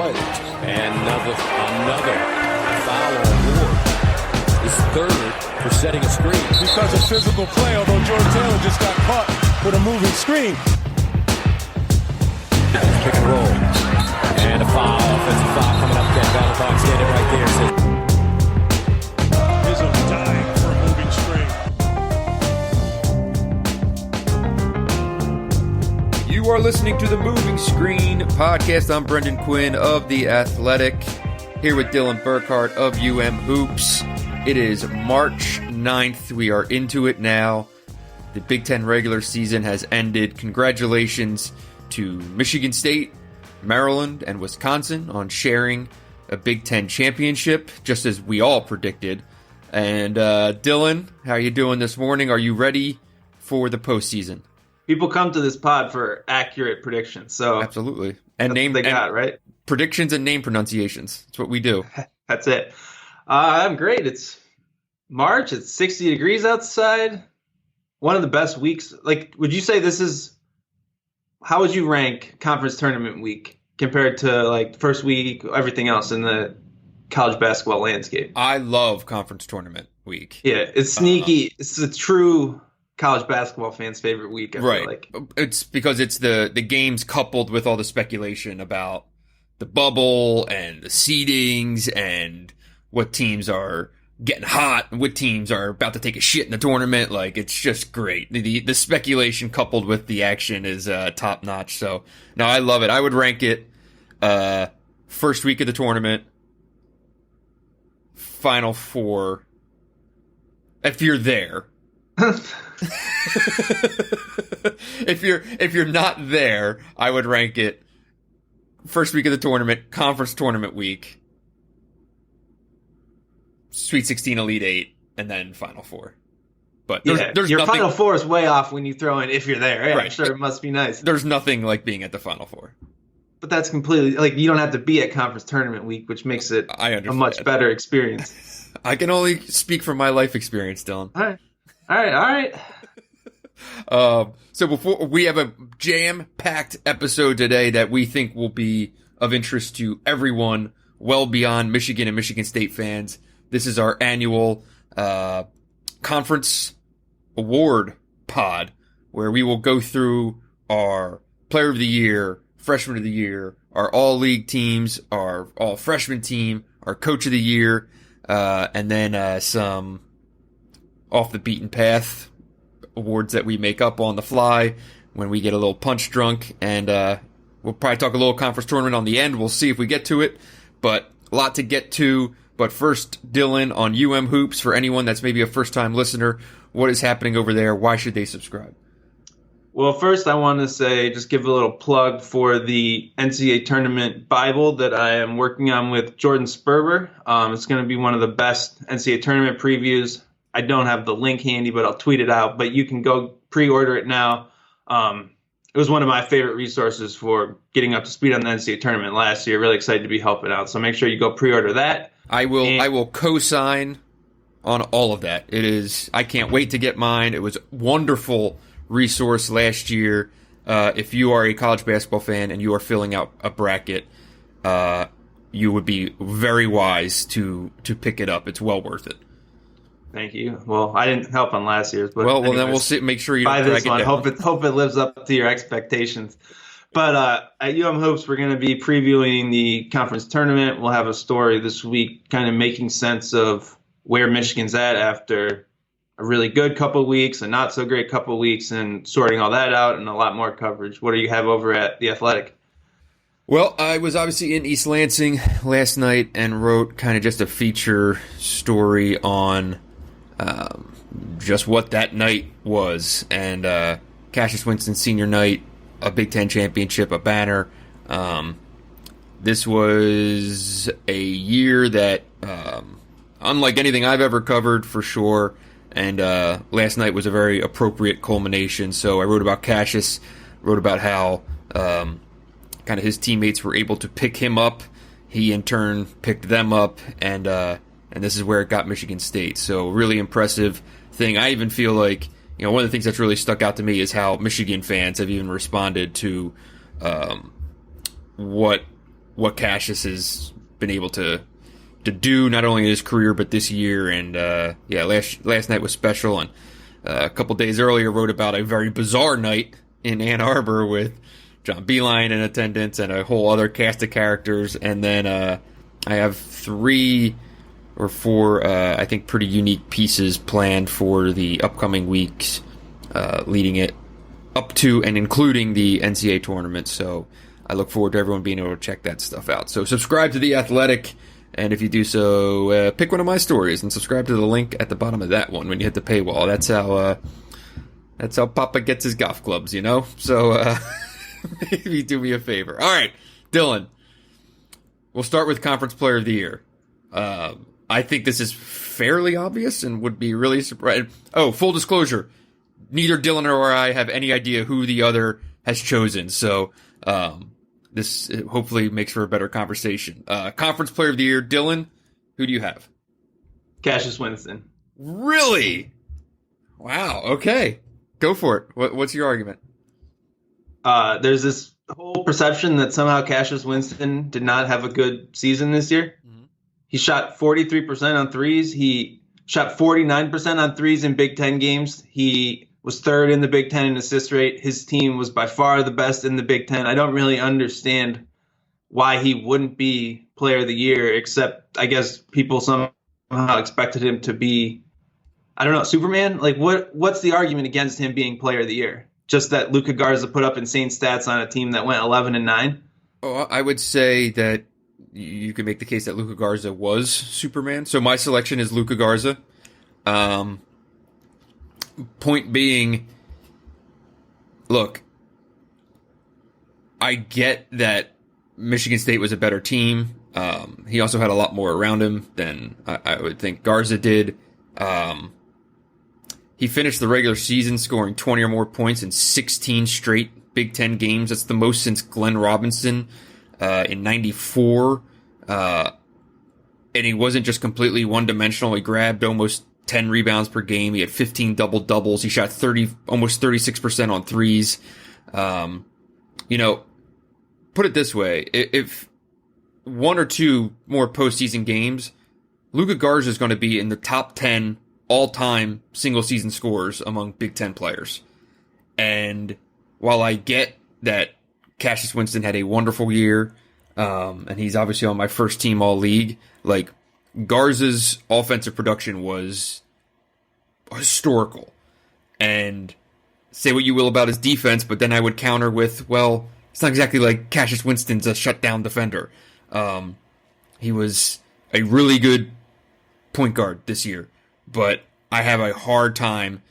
play. And another foul on Ward. His third for setting a screen. Because of physical play, although Jordan Taylor just got caught with a moving screen. Pick and roll. And a foul. Offensive foul coming up. Ken Valentine standing right there. Izzo dying for a moving screen. You are listening to the Moving Screen Podcast. I'm Brendan Quinn of The Athletic, here with Dylan Burkhart of Hoops. It is March 9th. We are into it now. The Big Ten regular season has ended. Congratulations to Michigan State, Maryland, and Wisconsin on sharing a Big Ten championship, just as we all predicted. And Dylan, how are you doing this morning? Are you ready for the postseason? People come to this pod for accurate predictions, so absolutely, and name they got right. Predictions and name pronunciations. That's what we do. That's it. I'm great. It's March. It's 60 degrees outside. One of the best weeks. Like, would you say this is? How would you rank conference tournament week compared to like first week, everything else in the college basketball landscape? I love conference tournament week. Yeah, it's sneaky. It's a true college basketball fans' favorite week. I feel like. It's because it's the games coupled with all the speculation about the bubble and the seedings and what teams are getting hot and what teams are about to take a shit in the tournament. Like, it's just great. The speculation coupled with the action is top notch. So no, I love it. I would rank it first week of the tournament, Final Four, if you're there. If you're not there, I would rank it first week of the tournament, conference tournament week, Sweet 16, Elite 8, and then Final Four. But there's your nothing, Final Four is way off when you throw in if you're there. Yeah, right. I'm sure it must be nice. There's nothing like being at the Final Four. But that's completely like you don't have to be at conference tournament week, which makes it a much better experience. I can only speak from my life experience, Dylan. All right. So before we have a jam-packed episode today that we think will be of interest to everyone well beyond Michigan and Michigan State fans. This is our annual conference award pod where we will go through our player of the year, freshman of the year, our all-league teams, our all-freshman team, our coach of the year, and then some off-the-beaten-path awards that we make up on the fly when we get a little punch drunk. And we'll probably talk a little conference tournament on the end. We'll see if we get to it, but a lot to get to. But first, Dylan, on Hoops, for anyone that's maybe a first-time listener, what is happening over there? Why should they subscribe? Well, first I want to say, just give a little plug for the NCAA Tournament Bible that I am working on with Jordan Sperber. It's going to be one of the best NCAA Tournament previews. I don't have the link handy, but I'll tweet it out. But you can go pre-order it now. It was one of my favorite resources for getting up to speed on the NCAA Tournament last year. Really excited to be helping out. So make sure you go pre-order that. I will co-sign on all of that. I can't wait to get mine. It was a wonderful resource last year. If you are a college basketball fan and you are filling out a bracket, you would be very wise to pick it up. It's well worth it. Thank you. Well, I didn't help on last year's, but well, then we'll make sure you don't buy this drag one. it down. Hope it lives up to your expectations. But at Hoops, we're going to be previewing the conference tournament. We'll have a story this week kind of making sense of where Michigan's at after a really good couple of weeks, a not so great couple of weeks, and sorting all that out and a lot more coverage. What do you have over at The Athletic? Well, I was obviously in East Lansing last night and wrote kind of just a feature story on just what that night was. And Cassius Winston senior night, a Big Ten championship, a banner. This was a year that, unlike anything I've ever covered, for sure, and last night was a very appropriate culmination. So I wrote about Cassius, wrote about how kind of his teammates were able to pick him up. He, in turn, picked them up, and this is where it got Michigan State. So really impressive thing. I even feel like, one of the things that's really stuck out to me is how Michigan fans have even responded to what what Cassius has been able to do, not only in his career but this year. And last night was special. And a couple days earlier, wrote about a very bizarre night in Ann Arbor with John Beeline in attendance and a whole other cast of characters. And then I have 3 or 4, I think, pretty unique pieces planned for the upcoming weeks, leading it up to and including the NCAA tournament. So I look forward to everyone being able to check that stuff out. So subscribe to The Athletic, and if you do so, pick one of my stories and subscribe to the link at the bottom of that one when you hit the paywall. That's how Papa gets his golf clubs, you know? So maybe do me a favor. All right, Dylan. We'll start with Conference Player of the Year. I think this is fairly obvious and would be really surprised. Oh, full disclosure. Neither Dylan or I have any idea who the other has chosen. So this hopefully makes for a better conversation. Conference Player of the Year, Dylan, who do you have? Cassius Winston. Really? Wow. Okay. Go for it. What's your argument? There's this whole perception that somehow Cassius Winston did not have a good season this year. Mm-hmm. He shot 43% on threes. He shot 49% on threes in Big Ten games. He was 3rd in the Big Ten in assist rate. His team was by far the best in the Big Ten. I don't really understand why he wouldn't be Player of the Year, except I guess people somehow expected him to be, I don't know, Superman? Like, what's the argument against him being Player of the Year? Just that Luka Garza put up insane stats on a team that went 11-9? Oh, I would say that you could make the case that Luka Garza was Superman. So my selection is Luka Garza. Point being, look, I get that Michigan State was a better team. He also had a lot more around him than I would think Garza did. He finished the regular season scoring 20 or more points in 16 straight Big Ten games. That's the most since Glenn Robinson in 94. And he wasn't just completely one-dimensional. He grabbed almost 10 rebounds per game. He had 15 double-doubles. He shot almost 36% on threes. Put it this way. If 1 or 2 more postseason games, Luka Garza is going to be in the top 10 all-time single-season scorers among Big Ten players. And while I get that Cassius Winston had a wonderful year, and he's obviously on my first team all-league, like, Garza's offensive production was historical. And say what you will about his defense, but then I would counter with, well, it's not exactly like Cassius Winston's a shutdown defender. He was a really good point guard this year, but I have a hard time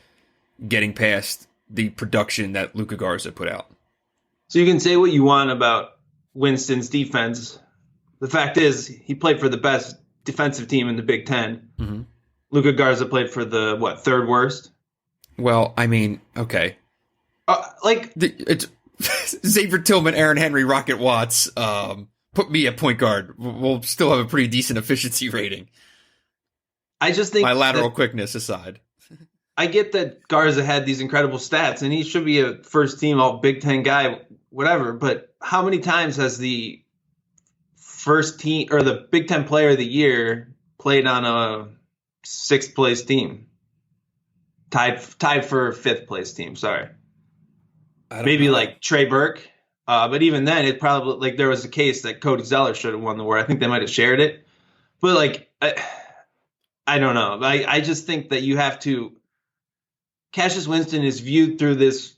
getting past the production that Luka Garza put out. So you can say what you want about Winston's defense. The fact is, he played for the best defensive team in the Big Ten. Mm-hmm. Luka Garza played for the, 3rd worst? Well, I mean, okay. It's Xavier Tillman, Aaron Henry, Rocket Watts, put me at point guard. We'll still have a pretty decent efficiency rating. I just think my lateral quickness aside. I get that Garza had these incredible stats, and he should be a first team all Big Ten guy, whatever. But how many times has the first team or the Big Ten Player of the Year played on a 6th place team? Tied for 5th place team. Sorry, maybe know. Like Trey Burke. But even then, it probably there was a case that Cody Zeller should have won the award. I think they might have shared it. But I don't know. I just think that you have to. Cassius Winston is viewed through this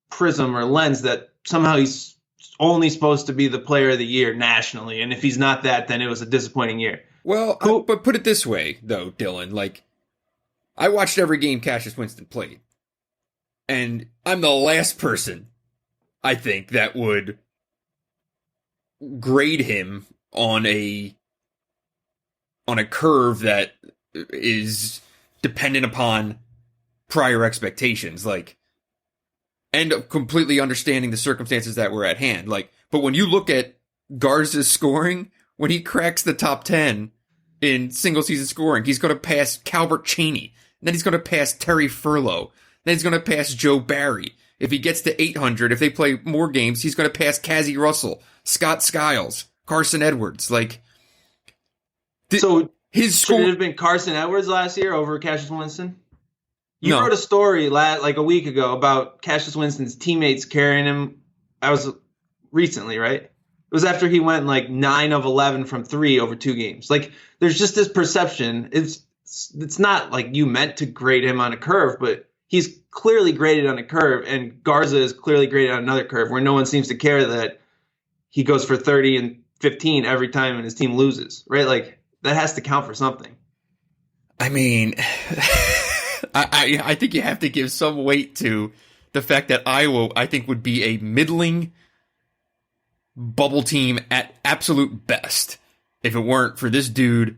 prism or lens that somehow he's only supposed to be the Player of the Year nationally, and if he's not that, then it was a disappointing year. Well, but put it this way, though, Dylan. I watched every game Cassius Winston played, and I'm the last person, I think, that would grade him on a curve that is dependent upon prior expectations, and completely understanding the circumstances that were at hand. But when you look at Garza's scoring, when he cracks the top 10 in single season scoring, he's going to pass Calbert Chaney. Then he's going to pass Terry Furlow. Then he's going to pass Joe Barry. If he gets to 800, if they play more games, he's going to pass Cazzie Russell, Scott Skiles. Carson Edwards. Like, So his should score. it have been Carson Edwards last year over Cassius Winston? You No. wrote a story like a week ago about Cassius Winston's teammates carrying him. That was recently, right? It was after he went like 9 of 11 from 3 over 2 games. Like, there's just this perception. It's not like you meant to grade him on a curve, but he's clearly graded on a curve, and Garza is clearly graded on another curve where no one seems to care that he goes for 30 and 15 every time and his team loses, right? Like, that has to count for something. I mean, I think you have to give some weight to the fact that Iowa, I think, would be a middling bubble team at absolute best if it weren't for this dude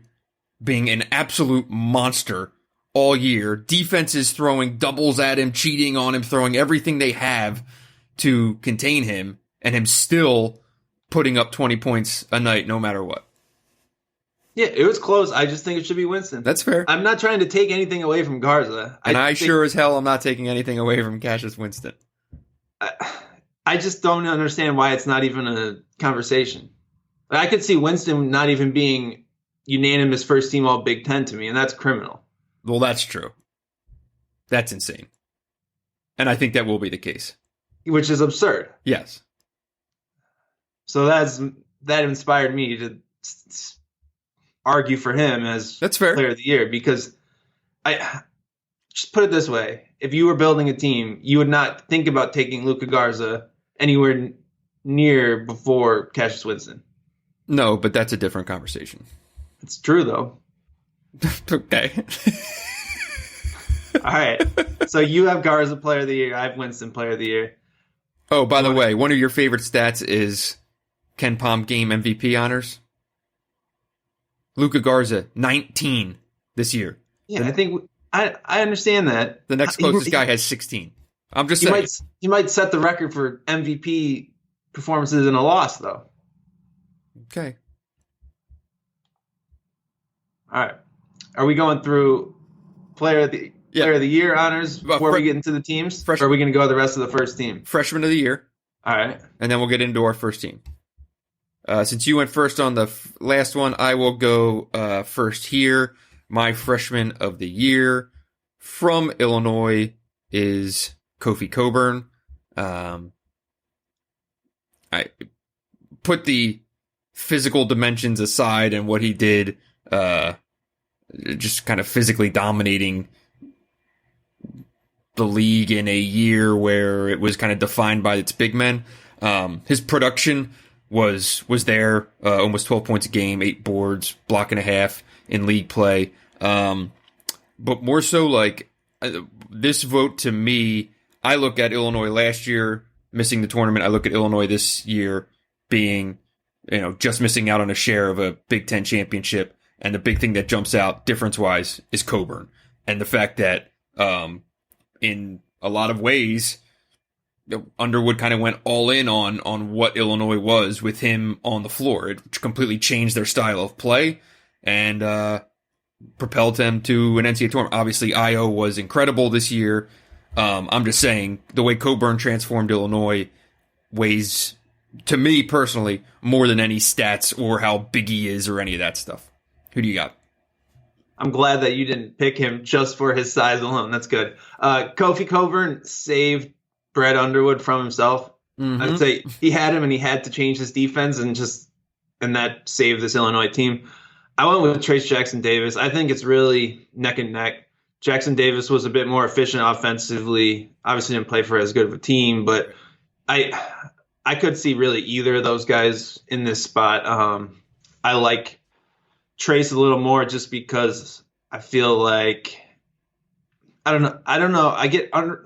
being an absolute monster all year. Defenses throwing doubles at him, cheating on him, throwing everything they have to contain him, and him still putting up 20 points a night no matter what. Yeah, it was close. I just think it should be Winston. That's fair. I'm not trying to take anything away from Garza. And I sure as hell am not taking anything away from Cassius Winston. I just don't understand why it's not even a conversation. I could see Winston not even being unanimous first team all Big Ten to me, and that's criminal. Well, that's true. That's insane. And I think that will be the case. Which is absurd. Yes. So that inspired me to argue for him as That's fair. Player of the Year, because I just put it this way: if you were building a team, you would not think about taking Luka Garza anywhere near before Cassius Winston. No, but that's a different conversation. It's true though. Okay. All right. So you have Garza Player of the Year. I have Winston Player of the Year. Oh, by the way, one of your favorite stats is Ken Pom game MVP honors. Luka Garza, 19 this year. Yeah, I think I understand that. The next closest guy has 16. I'm just saying. He might set the record for MVP performances in a loss, though. Okay. All right. Are we going through Player of the Year honors before we get into the teams? Or are we going to go the rest of the first team? Freshman of the Year. All right. And then we'll get into our first team. Since you went first on the last one, I will go first here. My freshman of the year from Illinois is Kofi Cockburn. I put the physical dimensions aside and what he did, just kind of physically dominating the league in a year where it was kind of defined by its big men. His production was there, almost 12 points a game, 8 boards, block and a half in league play. But more so, like, this vote to me, I look at Illinois last year missing the tournament. I look at Illinois this year being, just missing out on a share of a Big Ten championship. And the big thing that jumps out difference-wise is Cockburn. And the fact that, in a lot of ways, Underwood kind of went all in on what Illinois was with him on the floor. It completely changed their style of play and propelled them to an NCAA tournament. Obviously, Io was incredible this year. I'm just saying the way Cockburn transformed Illinois weighs, to me personally, more than any stats or how big he is or any of that stuff. Who do you got? I'm glad that you didn't pick him just for his size alone. That's good. Kofi Cockburn saved Brett Underwood from himself. Mm-hmm. I'd say he had him and he had to change his defense and that saved this Illinois team. I went with Trace Jackson Davis. I think it's really neck and neck. Jackson Davis was a bit more efficient offensively. Obviously didn't play for as good of a team, but I could see really either of those guys in this spot. I like Trace a little more just because I feel like I don't know.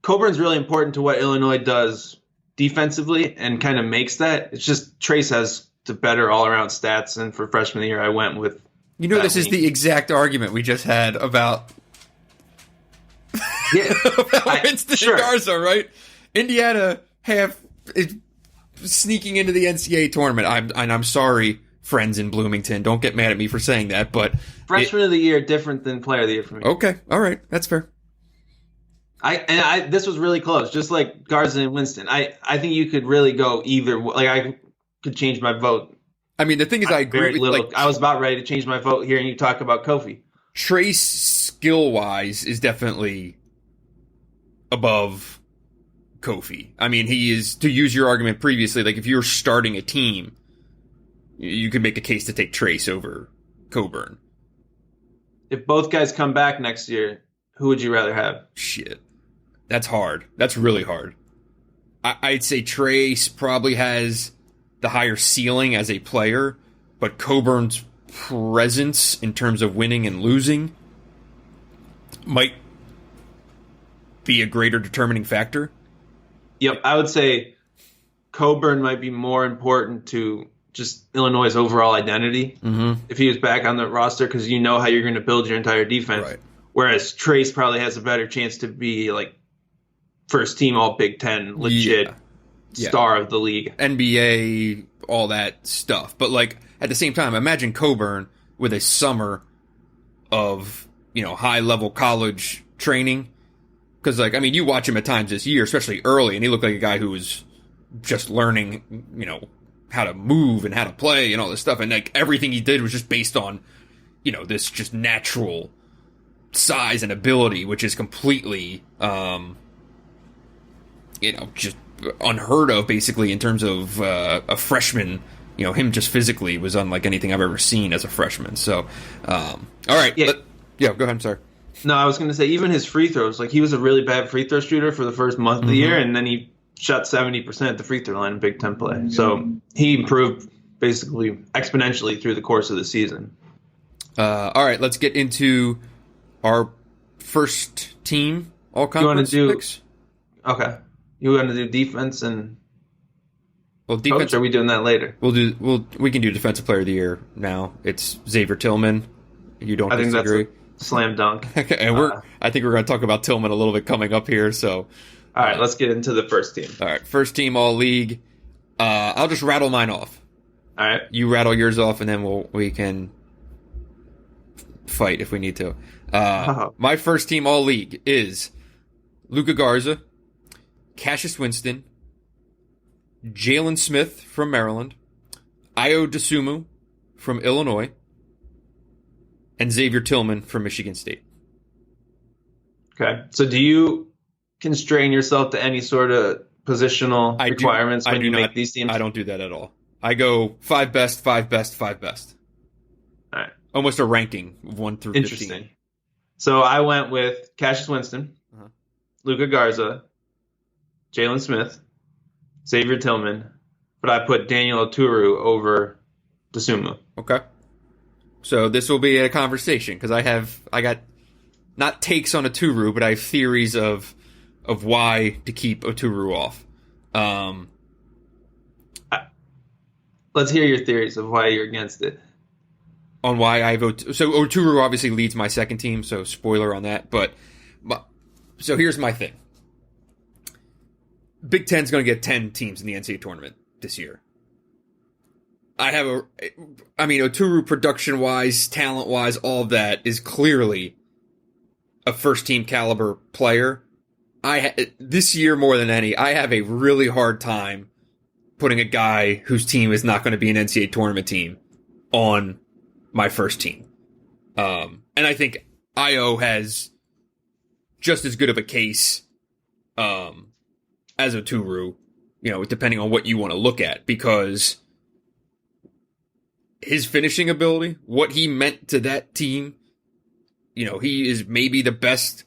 Coburn's really important to what Illinois does defensively and kind of makes that. It's just Trace has the better all-around stats, and for freshman of the year, I went with this is the exact argument we just had about Winston Garza, right? Indiana is sneaking into the NCAA tournament. I'm sorry, friends in Bloomington. Don't get mad at me for saying that, but freshman of the year different than player of the year for me. Okay, all right, that's fair. This was really close, just like Garza and Winston. I think you could really go either. Like could change my vote. I mean, the thing is, I agree Very with little. like I was about ready to change my vote hearing you talk about Kofi. Trace skill-wise is definitely above Kofi. I mean, he is, to use your argument previously, like if you're starting a team, you could make a case to take Trace over Coburn. If both guys come back next year, who would you rather have? Shit. That's hard. That's really hard. I'd say Trace probably has the higher ceiling as a player, but Coburn's presence in terms of winning and losing might be a greater determining factor. Yep, I would say Coburn might be more important to just Illinois' overall identity if he was back on the roster, because you know how you're going to build your entire defense. Right. Whereas Trace probably has a better chance to be like first team All Big Ten, legit star of the league. NBA, all that stuff. But like at the same time, imagine Coburn with a summer of, high level college training. Because like, I mean, you watch him at times this year, especially early, and he looked like a guy who was just learning, how to move and how to play and all this stuff. And like everything he did was just based on, this just natural size and ability, which is completely, just unheard of basically in terms of a freshman. Him just physically was unlike anything I've ever seen as a freshman. So, all right. Yeah. Go ahead. I'm sorry. No, I was going to say even his free throws, like he was a really bad free throw shooter for the first month of the year, and then he shot 70% at the free throw line in Big Ten play. So he improved basically exponentially through the course of the season. All right, let's get into our first team all-conference picks. Okay. You want to do defense and defense? Coach, or are we doing that later? We can do defensive player of the year now. It's Xavier Tillman. You don't disagree? I think that's a slam dunk. Okay, and I think we're going to talk about Tillman a little bit coming up here. So, all right, let's get into the first team. All right, first team all league. I'll just rattle mine off. All right, you rattle yours off, and then we can fight if we need to. My first team all league is Luka Garza, Cassius Winston, Jalen Smith from Maryland, Ayo Dosunmu from Illinois, and Xavier Tillman from Michigan State. Okay. So do you constrain yourself to any sort of positional requirements when you make these teams? I don't do that at all. I go 5 best, 5 best, 5 best. All right. Almost a ranking of 1 through 15. Interesting. So I went with Cassius Winston, Luka Garza, Jalen Smith, Xavier Tillman, but I put Daniel Oturu over Dosunmu. Okay. So this will be a conversation because I got not takes on Oturu, but I have theories of why to keep Oturu off. Let's hear your theories of why you're against it. On why I vote. So Oturu obviously leads my second team, so spoiler on that. But so here's my thing. Big Ten's going to get 10 teams in the NCAA tournament this year. Oturu production-wise, talent-wise, all of that is clearly a first-team caliber player. This year more than any, I have a really hard time putting a guy whose team is not going to be an NCAA tournament team on my first team. And I think Ayo has just as good of a case as Oturu, depending on what you want to look at, because his finishing ability, what he meant to that team, he is maybe the best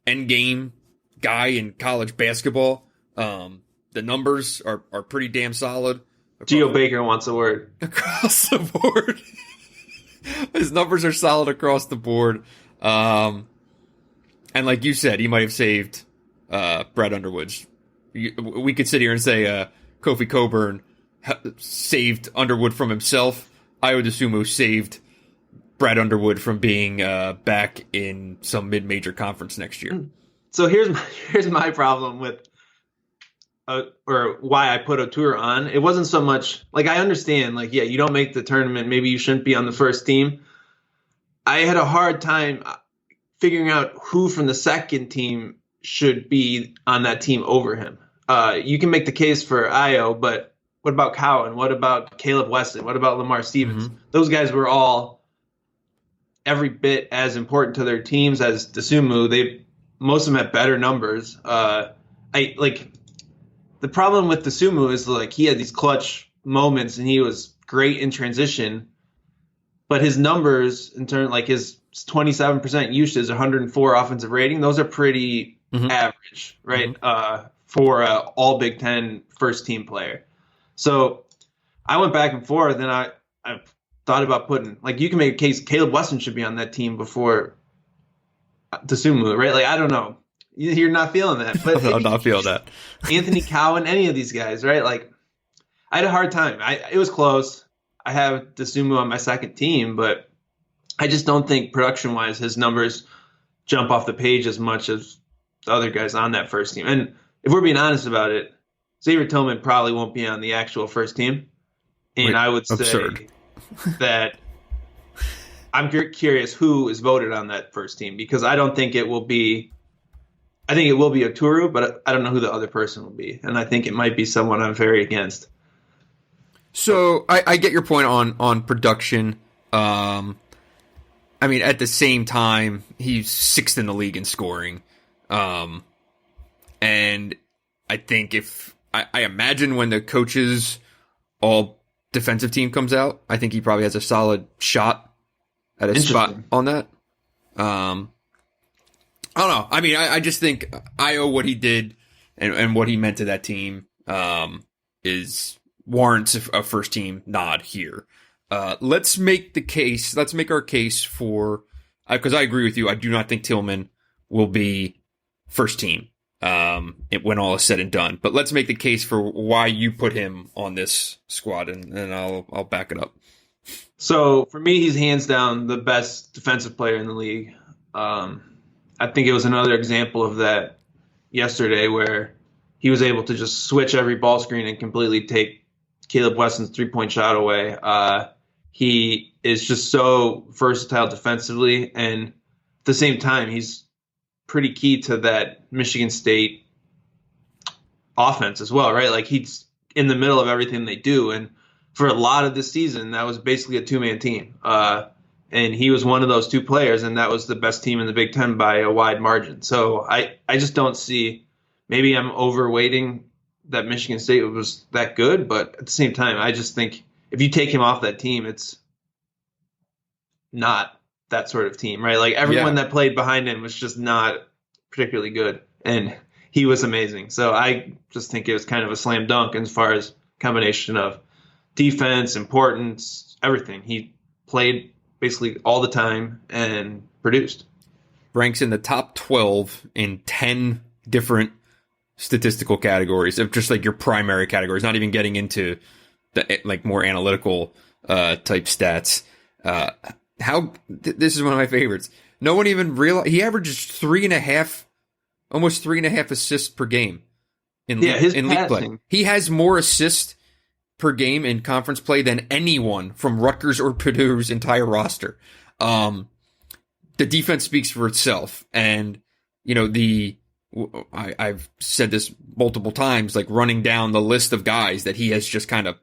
endgame guy in college basketball. The numbers are pretty damn solid. Geo Baker wants a word. Across the board. His numbers are solid across the board. And like you said, he might have saved Brad Underwood's. We could sit here and say Kofi Coburn saved Underwood from himself. Ayo Dosunmu saved Brad Underwood from being back in some mid-major conference next year. So here's my problem with or why I put Oturu on. It wasn't so much like I understand, like, yeah, you don't make the tournament, maybe you shouldn't be on the first team. I had a hard time figuring out who from the second team should be on that team over him. You can make the case for Ayo, but What about Cowan? What about Caleb Weston? What about Lamar Stevens? Mm-hmm. Those guys were all every bit as important to their teams as Dosunmu. Most of them had better numbers. The problem with Dosunmu is like he had these clutch moments and he was great in transition, but his numbers in terms like his 27% usage, his 104 offensive rating, those are pretty average, right? For an all Big Ten first team player. So I went back and forth, and I thought about putting, like, you can make a case Caleb Weston should be on that team before Dosunmu, right? Like, I don't know. You're not feeling that. But I'm not feeling that. Anthony Cowan, any of these guys, right? Like, I had a hard time. It was close. I have Dosunmu on my second team, but I just don't think production-wise his numbers jump off the page as much as the other guys on that first team. And if we're being honest about it, Xavier Tillman probably won't be on the actual first team. And I would say that I'm curious who is voted on that first team, because I don't think it will be – I think it will be Oturu, but I don't know who the other person will be. And I think it might be someone I'm very against. So I get your point on production. I mean, at the same time, he's sixth in the league in scoring. And I think I imagine when the coaches all defensive team comes out, I think he probably has a solid shot at a spot on that. I don't know. I mean, I just think Io, what he did and what he meant to that team is warrants a first team nod here. Let's make our case for, because I agree with you. I do not think Tillman will be first team when all is said and done. But let's make the case for why you put him on this squad, and I'll back it up. So for me, he's hands down the best defensive player in the league. I think it was another example of that yesterday where he was able to just switch every ball screen and completely take Caleb Weston's three-point shot away. He is just so versatile defensively, and at the same time, he's pretty key to that Michigan State offense as well, right? Like, he's in the middle of everything they do, and for a lot of this season, that was basically a two-man team. And he was one of those two players, and that was the best team in the Big Ten by a wide margin. So I just don't see – maybe I'm overweighting that Michigan State was that good, but at the same time, I just think if you take him off that team, it's not that sort of team, right? Like, everyone that played behind him was just not particularly good, and he was amazing. So I just think it was kind of a slam dunk as far as combination of defense, importance, everything. He played basically all the time and produced. Ranks in the top 12 in 10 different statistical categories of just like your primary categories, not even getting into the like more analytical type stats. This is one of my favorites. No one even realized he averages 3.5, almost 3.5 assists per game in league play. He has more assists per game in conference play than anyone from Rutgers or Purdue's entire roster. The defense speaks for itself, and you know I've said this multiple times, like running down the list of guys that he has just kind of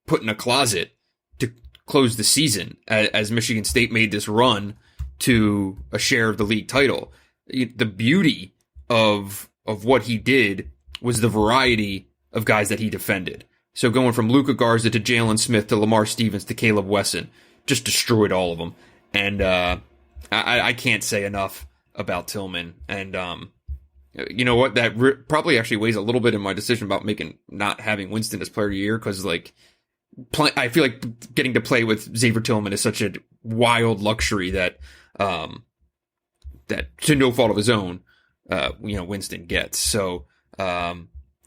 put in a closet to close the season as Michigan State made this run to a share of the league title. The beauty of what he did was the variety of guys that he defended. So going from Luka Garza to Jalen Smith to Lamar Stevens to Caleb Weston, just destroyed all of them. And I can't say enough about Tillman. And you know what? That probably actually weighs a little bit in my decision about not having Winston as player of the year, because like I feel like getting to play with Xavier Tillman is such a wild luxury that to no fault of his own, Winston gets. So.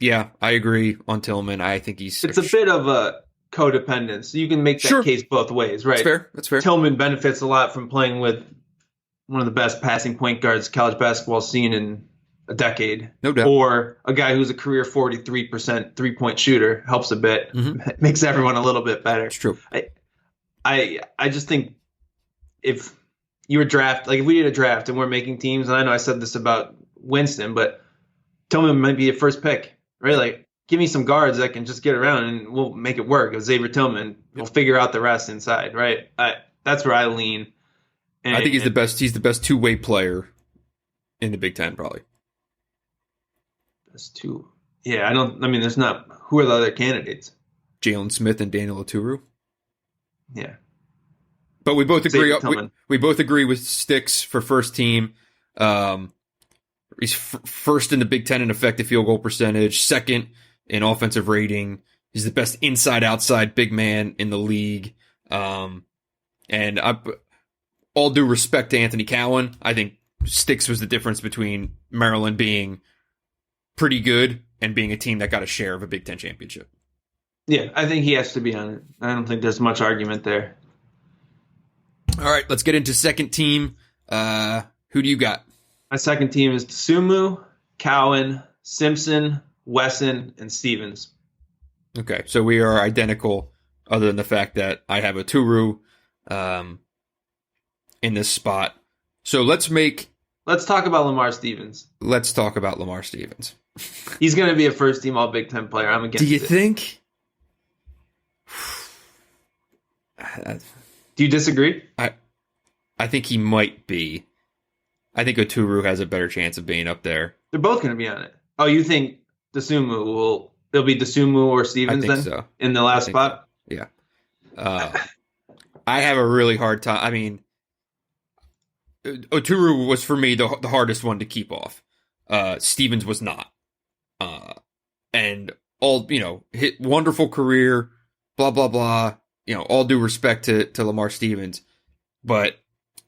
Yeah, I agree on Tillman. I think it's a bit of a codependence. You can make that case both ways, right? That's fair. Tillman benefits a lot from playing with one of the best passing point guards college basketball seen in a decade. No doubt. Or a guy who's a career 43% three-point shooter helps a bit. Mm-hmm. Makes everyone a little bit better. It's true. I just think if you were if we did a draft and we're making teams, and I know I said this about Winston, but Tillman might be a first pick. Right, like give me some guards that can just get around and we'll make it work. Xavier Tillman, we'll figure out the rest inside, right? That's where I lean. I think he's the best. He's the best two-way player in the Big Ten, probably. That's two. Yeah, there's not. Who are the other candidates? Jalen Smith and Daniel Oturu. Yeah. But we both agree. We both agree with Sticks for first team. He's first in the Big Ten in effective field goal percentage, second in offensive rating. He's the best inside-outside big man in the league. And all due respect to Anthony Cowan, I think Sticks was the difference between Maryland being pretty good and being a team that got a share of a Big Ten championship. Yeah, I think he has to be on it. I don't think there's much argument there. All right, let's get into second team. Who do you got? My second team is Sumu, Cowan, Simpson, Wesson, and Stevens. Okay, so we are identical other than the fact that I have Oturu in this spot. So let's talk about Lamar Stevens. Let's talk about Lamar Stevens. He's going to be a first-team All-Big Ten player. I'm against it. Do you think? Do you disagree? I think he might be. I think Oturu has a better chance of being up there. They're both going to be on it. Oh, you think it'll be Dosunmu or Stevens then? So. In the last spot? So. Yeah. I have a really hard time. I mean, Oturu was for me the hardest one to keep off. Stevens was not. And all, hit wonderful career, blah, blah, blah. All due respect to Lamar Stevens. And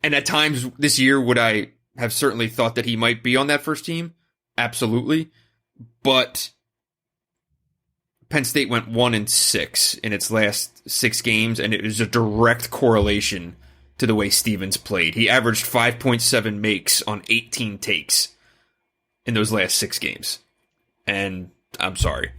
at times this year, would I have certainly thought that he might be on that first team? Absolutely. But Penn State went 1-6 in its last 6 games, and it is a direct correlation to the way Stevens played. He averaged 5.7 makes on 18 takes in those last 6 games. And I'm sorry.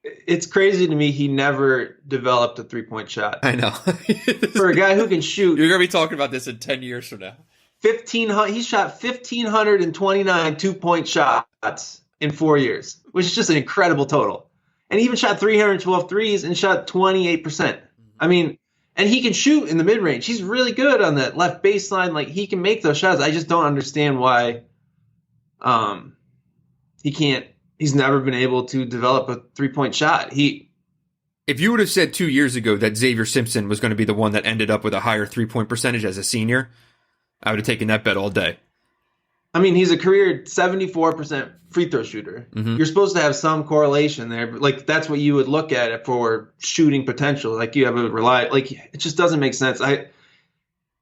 It's crazy to me he never developed a three-point shot. I know. For a guy who can shoot. You're going to be talking about this in 10 years from now. He shot 1,529 two-point shots in 4 years, which is just an incredible total. And he even shot 312 threes and shot 28%. I mean, and he can shoot in the mid-range. He's really good on that left baseline. Like, he can make those shots. I just don't understand why he can't. He's never been able to develop a three-point shot. If you would have said 2 years ago that Xavier Simpson was going to be the one that ended up with a higher three-point percentage as a senior, I would have taken that bet all day. I mean, he's a career 74% free throw shooter. Mm-hmm. You're supposed to have some correlation there, but like that's what you would look at for shooting potential. Like you have it just doesn't make sense.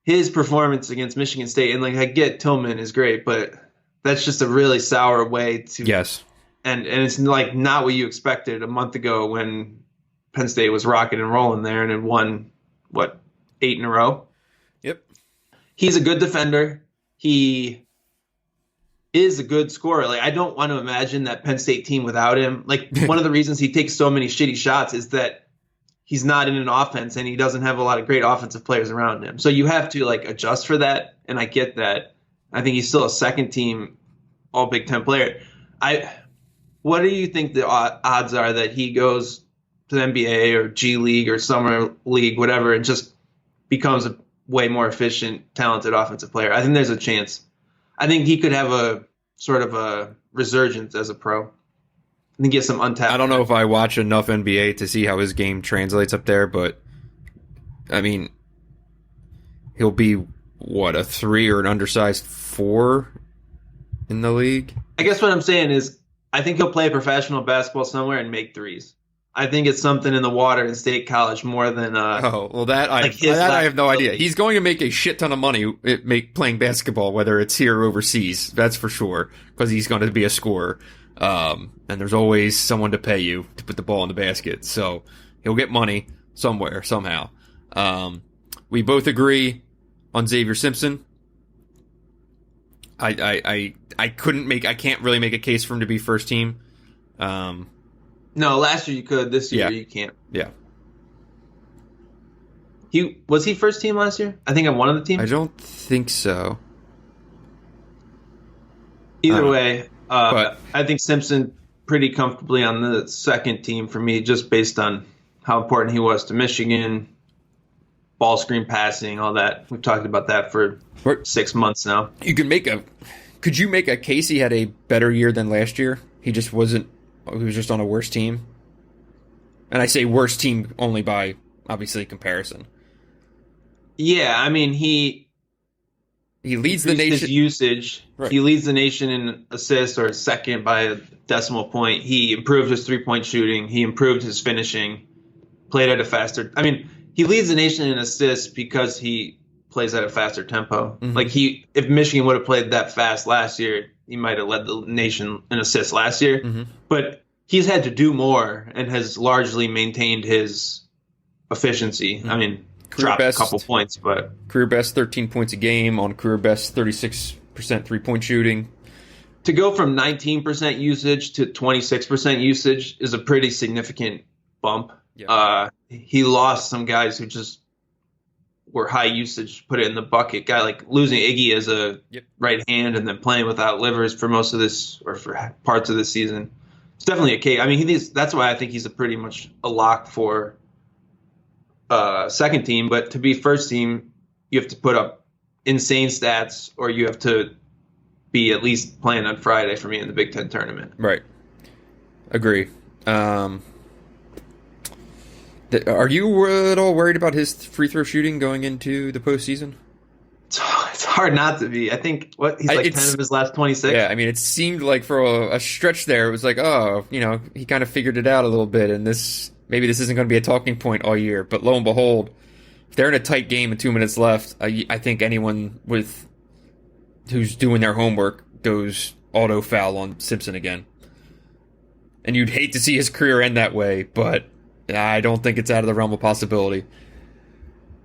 His performance against Michigan State, and like I get Tillman is great, but that's just a really sour way to. Yes. And it's like not what you expected a month ago when Penn State was rocking and rolling there and had won 8 in a row. Yep. He's a good defender. He is a good scorer. Like I don't want to imagine that Penn State team without him. Like one of the reasons he takes so many shitty shots is that he's not in an offense and he doesn't have a lot of great offensive players around him. So you have to like adjust for that. And I get that. I think he's still a second team All Big Ten player. What do you think the odds are that he goes to the NBA or G League or Summer League, whatever, and just becomes a way more efficient, talented offensive player? I think there's a chance. I think he could have a sort of a resurgence as a pro. I think he has some untapped. I don't know if I watch enough NBA to see how his game translates up there, but I mean, he'll be a 3 or an undersized 4 in the league. I guess what I'm saying is I think he'll play professional basketball somewhere and make threes. I think it's something in the water in State College more than I have no idea. He's going to make a shit ton of money playing basketball, whether it's here or overseas. That's for sure, because he's going to be a scorer. And there's always someone to pay you to put the ball in the basket. So he'll get money somewhere, somehow. We both agree on Xavier Simpson. I can't really make a case for him to be first team. No, last year you could. This year you can't. Yeah. Was he first team last year? I think on one of the teams. I don't think so. Either way, But I think Simpson pretty comfortably on the second team for me, just based on how important he was to Michigan, ball screen passing, all that. We've talked about that for 6 months now. Could you make a case he had a better year than last year? He was just on a worse team. And I say worst team only by, obviously, comparison. Yeah, I mean, he leads the nation. His usage. Right. He leads the nation in assists, or second by a decimal point. He improved his three-point shooting. He improved his finishing. Played at a faster. I mean, he leads the nation in assists because he plays at a faster tempo. Mm-hmm. Like if Michigan would have played that fast last year, he might have led the nation in assists last year. Mm-hmm. But he's had to do more and has largely maintained his efficiency. I mean, dropped a couple points, but career best 13 points a game on career best 36% 3-point shooting. To go from 19% usage to 26% usage is a pretty significant bump. Yeah. He lost some guys who just were high usage, put it in the bucket. Guy like losing Iggy as a right hand and then playing without Livers for most of this, or for parts of this season. It's definitely a case. I mean, that's why I think he's pretty much a lock for second team. But to be first team, you have to put up insane stats, or you have to be at least playing on Friday for me in the Big Ten tournament. Right. Agree. Are you at all worried about his free throw shooting going into the postseason? It's hard not to be. I think he's like 10 of his last 26. Yeah, I mean, it seemed like for a stretch there, it was like, he kind of figured it out a little bit, and maybe this isn't going to be a talking point all year. But lo and behold, if they're in a tight game and 2 minutes left, I think anyone who's doing their homework goes auto foul on Simpson again. And you'd hate to see his career end that way, but I don't think it's out of the realm of possibility.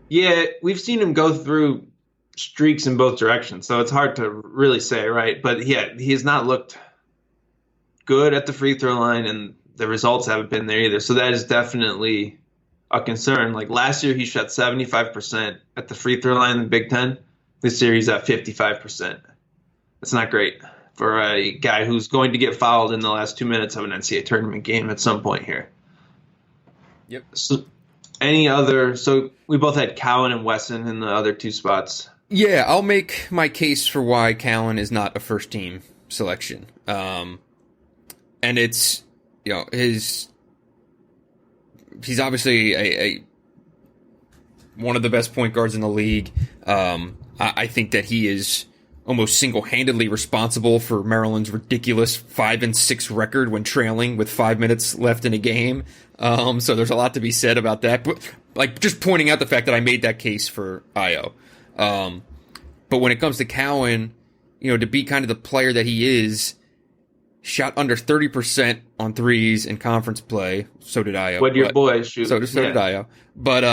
Yeah, we've seen him go through streaks in both directions, so it's hard to really say, right? But yeah, he has not looked good at the free throw line, and the results haven't been there either. So that is definitely a concern. Like last year, he shot 75% at the free throw line in the Big Ten. This year, he's at 55%. That's not great for a guy who's going to get fouled in the last 2 minutes of an NCAA tournament game at some point here. Yep. So we both had Cowan and Wesson in the other two spots. Yeah, I'll make my case for why Cowan is not a first team selection. And it's, he's obviously a one of the best point guards in the league. I think that he is almost single-handedly responsible for Maryland's ridiculous 5-6 record when trailing with 5 minutes left in a game. So there's a lot to be said about that. But like just pointing out the fact that I made that case for Io. But when it comes to Cowan, to be kind of the player that he is, shot under 30% on threes in conference play. So did Io. What your boys shoot? So did Io. But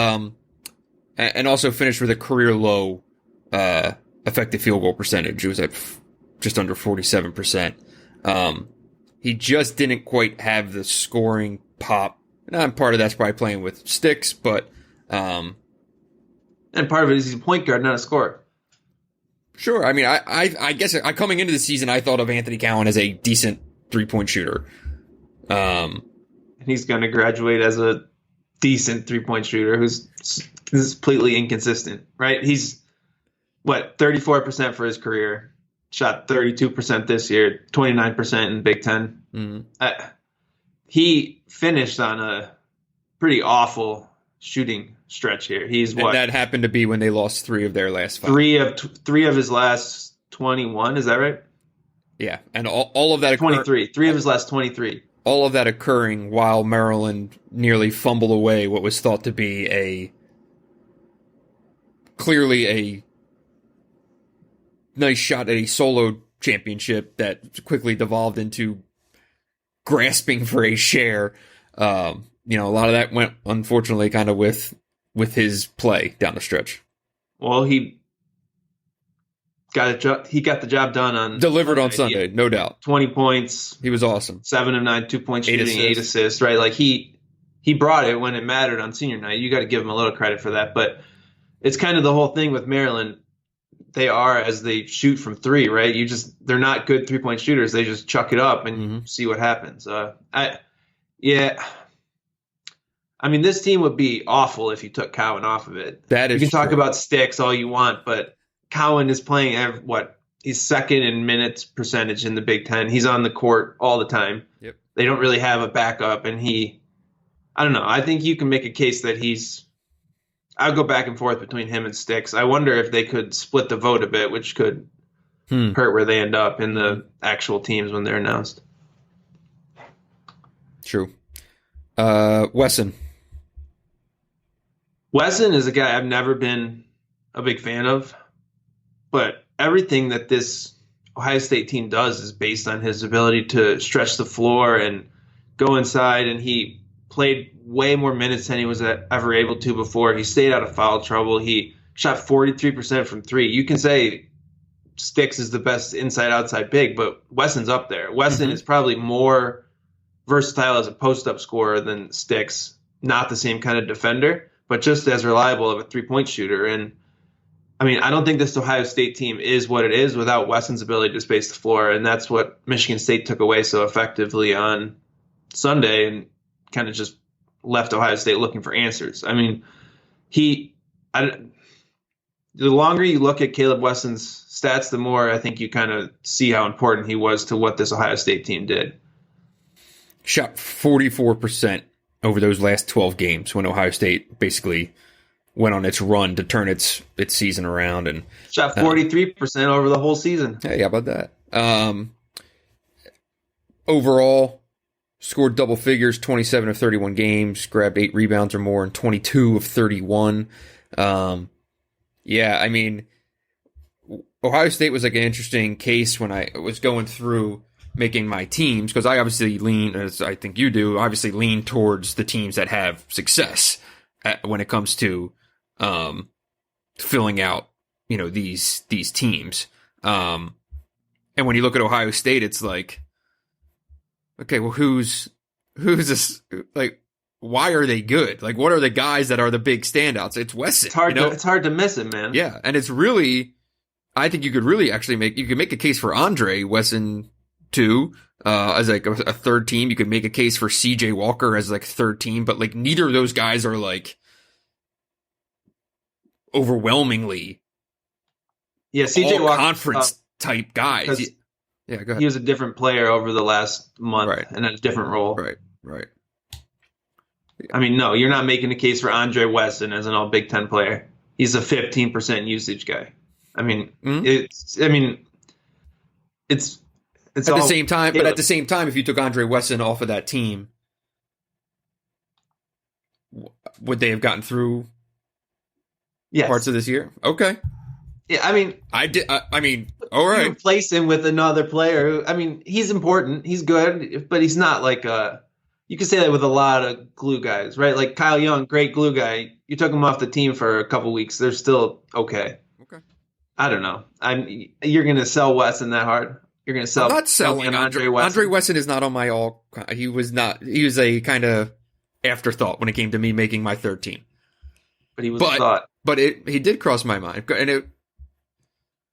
and also finished with a career low effective field goal percentage. It was at just under 47%. He just didn't quite have the scoring pop. And part of that's probably playing with sticks, but and part of it is he's a point guard, not a scorer. Sure. I mean, I guess coming into the season, I thought of Anthony Cowan as a decent 3-point shooter. And he's going to graduate as a decent 3-point shooter who's completely inconsistent, right? He's 34% for his career, shot 32% this year, 29% in Big Ten. Mm-hmm. He finished on a pretty awful shooting stretch here. And that happened to be when they lost 3 of their last 5. Three of his last 21. Is that right? Yeah, and all of that 23. 3 of his last 23. All of that occurring while Maryland nearly fumbled away what was thought to be clearly a nice shot at a solo championship that quickly devolved into grasping for a share. A lot of that went, unfortunately, kind of with his play down the stretch. Well, he got the job done delivered on Sunday, no doubt. 20 points. He was awesome. 7 of 9 2-point shooting, 8 assists. Right, like he brought it when it mattered on senior night. You got to give him a little credit for that. But it's kind of the whole thing with Maryland. they are as they shoot from three, right? They're not good 3-point shooters. They just chuck it up and see what happens. I mean, this team would be awful if you took Cowan off of it. That is You can talk true. about sticks all you want, but Cowan is playing he's second in minutes percentage in the Big Ten. He's on the court all the time. Yep. They don't really have a backup, and I don't know. I think you can make a case that I'll go back and forth between him and Sticks. I wonder if they could split the vote a bit, which could hurt where they end up in the actual teams when they're announced. True. Wesson. Wesson is a guy I've never been a big fan of, but everything that this Ohio State team does is based on his ability to stretch the floor and go inside, and he played way more minutes than he was ever able to before. He stayed out of foul trouble. He shot 43% from three. You can say Sticks is the best inside-outside big, but Wesson's up there. Wesson is probably more versatile as a post-up scorer than Sticks. Not the same kind of defender, but just as reliable of a three-point shooter. And I mean, I don't think this Ohio State team is what it is without Wesson's ability to space the floor, and that's what Michigan State took away so effectively on Sunday and kind of just left Ohio State looking for answers. I mean, the longer you look at Caleb Wesson's stats, the more I think you kind of see how important he was to what this Ohio State team did. Shot 44% over those last 12 games when Ohio State basically went on its run to turn its season around, and shot 43% over the whole season. Hey, how about that? Overall, scored double figures, 27 of 31 games, grabbed 8 rebounds or more in 22 of 31. Yeah, I mean, Ohio State was like an interesting case when I was going through making my teams, because I obviously lean, as I think you do, obviously lean towards the teams that have success when it comes to filling out, these teams. And when you look at Ohio State, it's like, okay, well, who's this? Like, why are they good? Like, what are the guys that are the big standouts? It's Wesson. It's hard to miss it, man. Yeah, and it's really, I think you could really actually make a case for Andre Wesson too, as like a third team. You could make a case for CJ Walker as like third team, but like neither of those guys are like overwhelmingly CJ Walker conference type guys. Yeah, go ahead. He was a different player over the last month, Right. and had a different role. Right. I mean, no, you're not making a case for Andre Wesson as an all Big Ten player. He's a 15% usage guy. I mean, it's at the same time, but at the same time, if you took Andre Wesson off of that team, would they have gotten through parts of this year? Okay. Yeah, I mean, I mean, all right. You replace him with another player. I mean, he's important. He's good, but he's not like you can say that with a lot of glue guys, right? Like Kyle Young, great glue guy. You took him off the team for a couple weeks. They're still okay. Okay. I don't know. You're going to sell Wesson that hard? You're going to sell? I'm not selling Andre Wesson. Andre Wesson is not on my all. He was not. He was a kind of afterthought when it came to me making my third team. But he was a thought. But he did cross my mind,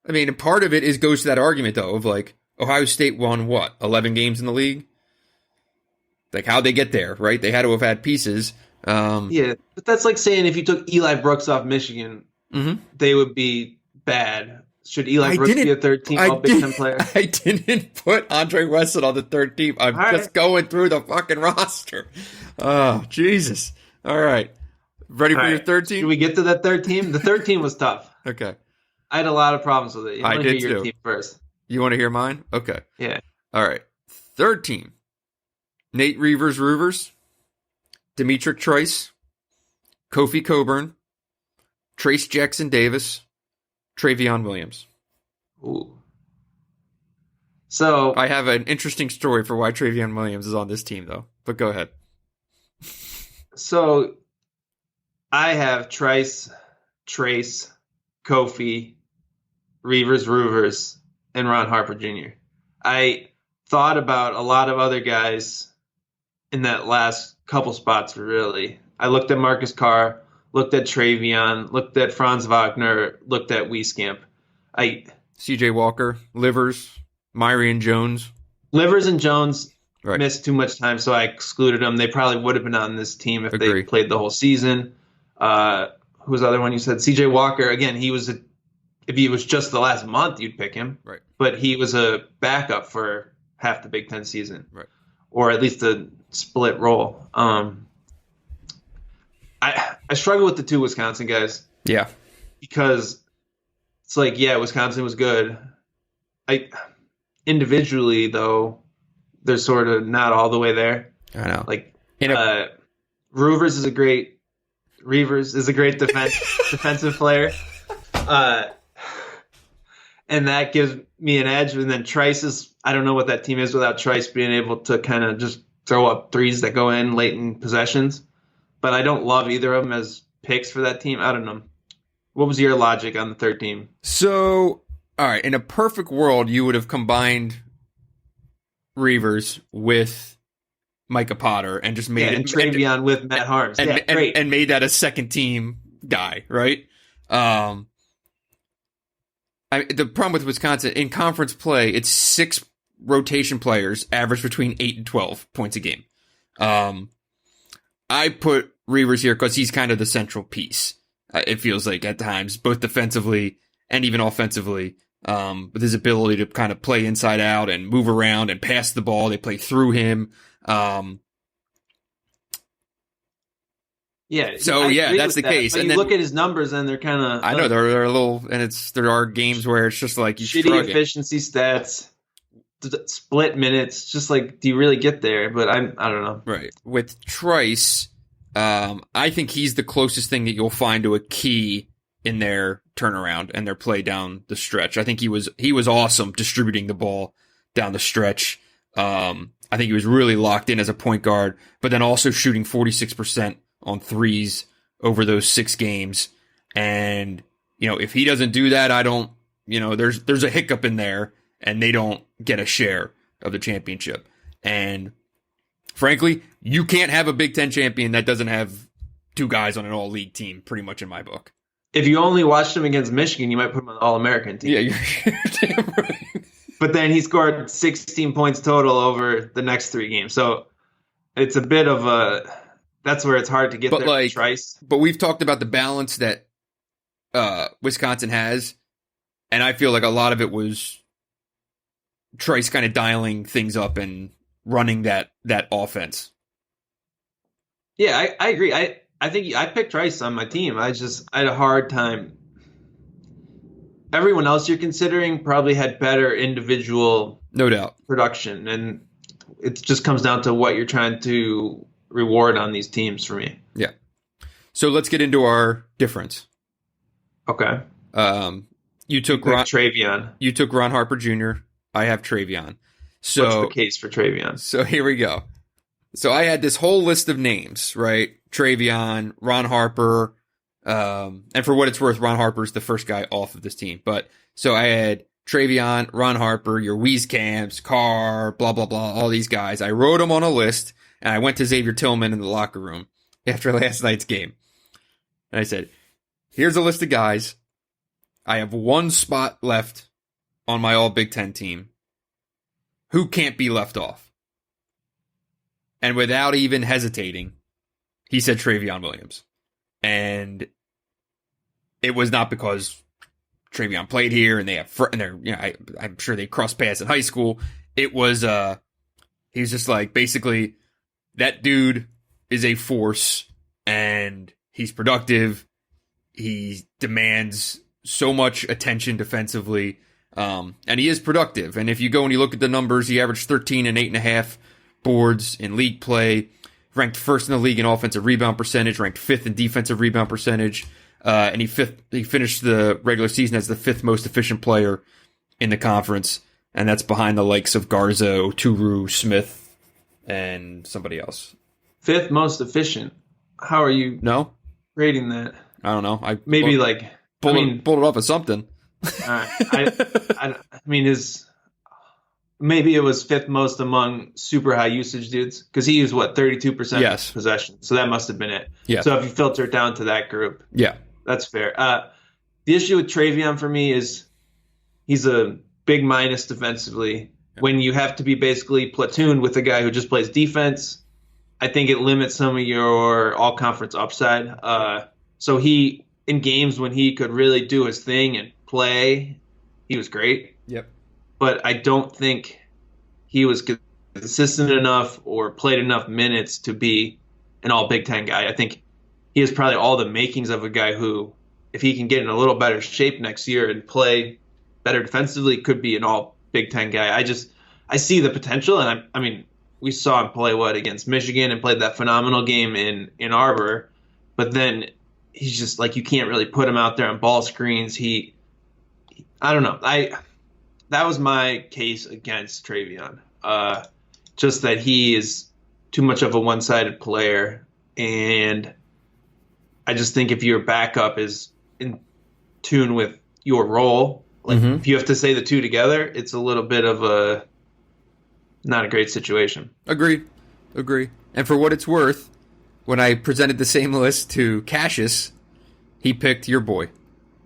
and part of it goes to that argument though of like Ohio State won 11 games in the league. Like how'd they get there, right? They had to have had pieces. Yeah, but that's like saying if you took Eli Brooks off Michigan, they would be bad. Should Eli Brooks be a third team all Big Ten player? I didn't put Andre Wesson on the third team. I'm just going through the fucking roster. Oh, Jesus. All right. Ready for your third team? Should we get to that third team? The third team was tough. Okay. I had a lot of problems with it. I did hear your too. team first. You want to hear mine? Okay. Yeah. All right. Third team. Nate Reuvers, Demetric Trice, Kofi Coburn, Trace Jackson Davis, Travion Williams. Ooh. So I have an interesting story for why Travion Williams is on this team, though. But go ahead. So I have Trace, Kofi, Reuvers, and Ron Harper Jr. I thought about a lot of other guys in that last couple spots, really. I looked at Marcus Carr, looked at Travion, looked at Franz Wagner, looked at Wieskamp. C.J. Walker, Livers, Myrie and Jones. Livers and Jones Right. missed too much time, so I excluded them. They probably would have been on this team if Agree. they played the whole season. Who was the other one you said? C.J. Walker. Again, if he was just the last month, you'd pick him. Right. But he was a backup for half the Big Ten season. Right. Or at least a split role. I struggle with the two Wisconsin guys. Yeah. Because it's like, yeah, Wisconsin was good. Individually, though, they're sort of not all the way there. I know. Like, Reavers is a great defensive player. And that gives me an edge. And then Trice is, I don't know what that team is without Trice being able to kind of just throw up threes that go in late in possessions. But I don't love either of them as picks for that team. I don't know. What was your logic on the third team? So, all right, in a perfect world, you would have combined Reavers with Micah Potter and just made and Travion with Matt Harms. Great. And made that a second team guy, right? The problem with Wisconsin, in conference play, it's 6 rotation players, average between 8 and 12 points a game. I put Reavers here because he's kind of the central piece. It feels like at times, both defensively and even offensively, with his ability to kind of play inside out and move around and pass the ball. They play through him. Yeah. So that's the case. But and you then, look at his numbers and they're kind of. I know they're a little, and there are games where it's just like you shitty shrug efficiency stats, split minutes. Just like, do you really get there? But I don't know. Right. With Trice, I think he's the closest thing that you'll find to a key in their turnaround and their play down the stretch. I think he was awesome distributing the ball down the stretch. I think he was really locked in as a point guard, but then also shooting 46% on threes over those 6 games. And, if he doesn't do that, there's a hiccup in there and they don't get a share of the championship. And frankly, you can't have a Big Ten champion that doesn't have 2 guys on an all-league team, pretty much in my book. If you only watched him against Michigan, you might put him on the All-American team. Yeah, you're damn right. But then he scored 16 points total over the next 3 games. So it's a bit of that's where it's hard to get there. Trice. But we've talked about the balance that Wisconsin has, and I feel like a lot of it was Trice kind of dialing things up and running that offense. Yeah, I agree. I think I picked Trice on my team. I had a hard time. Everyone else you're considering probably had better individual, no doubt, production, and it just comes down to what you're trying to reward on these teams for me. Yeah. So let's get into our difference. Okay. You took Travion. You took Ron Harper Jr. I have Travion. So what's the case for Travion? So here we go. So I had this whole list of names, right? Travion, Ron Harper, and for what it's worth, Ron Harper's the first guy off of this team. But so I had Travion, Ron Harper, your Wieskamps, Carr, blah, blah, blah, all these guys. I wrote them on a list, and I went to Xavier Tillman in the locker room after last night's game. And I said, here's a list of guys. I have 1 spot left on my all Big Ten team. Who can't be left off? And without even hesitating, he said Travion Williams. And it was not because Travion played here and they have, and they're, I'm sure they crossed paths in high school. It was, he was just like, basically, that dude is a force and he's productive. He demands so much attention defensively. And he is productive. And if you go and you look at the numbers, he averaged 13 and 8.5 boards in league play, ranked first in the league in offensive rebound percentage, ranked 5th in defensive rebound percentage. And he finished the regular season as the 5th most efficient player in the conference. And that's behind the likes of Garza, Turu, Smith, and somebody else. 5th most efficient. How are you rating that? I don't know. Pulled it off of something. I mean, maybe it was 5th most among super high usage dudes because he used 32% possession. So that must have been it. Yeah. So if you filter it down to that group, yeah, that's fair. The issue with Travion for me is He's a big minus defensively. When you have to be basically platooned with a guy who just plays defense, I think it limits some of your all-conference upside. So he, in games when he could really do his thing and play, he was great. Yep. But I don't think he was consistent enough or played enough minutes to be an all Big Ten guy. I think he has probably all the makings of a guy who, if he can get in a little better shape next year and play better defensively, could be an all Big Ten guy. I see the potential, and I mean, we saw him play against Michigan and played that phenomenal game in Ann Arbor, but then he's just like, you can't really put him out there on ball screens. I don't know. That was my case against Travion. Just that he is too much of a one-sided player, and I just think if your backup is in tune with your role, like if you have to say the two together, it's a little bit of not a great situation. Agree. And for what it's worth, when I presented the same list to Cassius, he picked your boy.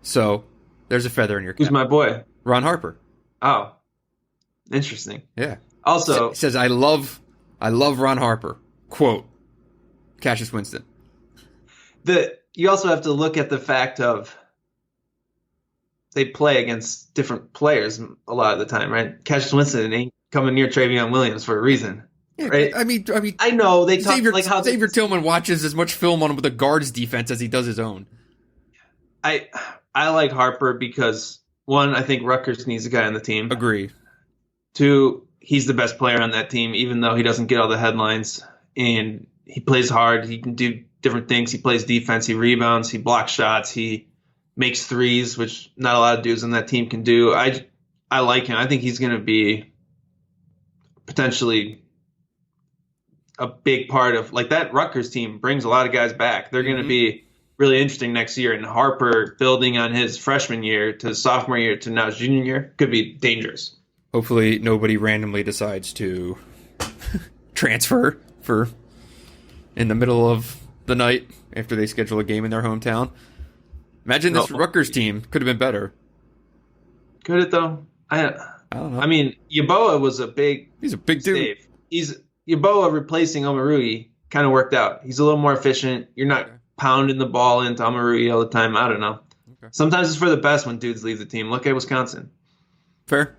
So there's a feather in your cap. Who's my boy? Ron Harper. Oh, interesting. Yeah. Also, he says, I love Ron Harper. Quote, Cassius Winston. You also have to look at the fact of they play against different players a lot of the time, right? Cassius Winston ain't coming near Travion Williams for a reason. Yeah, right? I mean, I know they talk Xavier, like how Xavier Tillman watches as much film on him with the guards defense as he does his own. I like Harper because, one, I think Rutgers needs a guy on the team. Agree. Two, he's the best player on that team, even though he doesn't get all the headlines. And he plays hard. He can do different things. He plays defense. He rebounds. He blocks shots. He makes threes, which not a lot of dudes on that team can do. I like him. I think he's going to be potentially a big part of, like, that Rutgers team brings a lot of guys back. They're going to be really interesting next year. And Harper, building on his freshman year to sophomore year to now his junior year, could be dangerous. Hopefully nobody randomly decides to transfer for in the middle of the night after they schedule a game in their hometown. Imagine this Rutgers team could have been better. Could it, though? I don't know. I mean, Yeboah was he's a big dude. Save. Yeboah replacing Omarui kind of worked out. He's a little more efficient. You're not pounding the ball into Omarui all the time. I don't know. Okay. Sometimes it's for the best when dudes leave the team. Look at Wisconsin. Fair.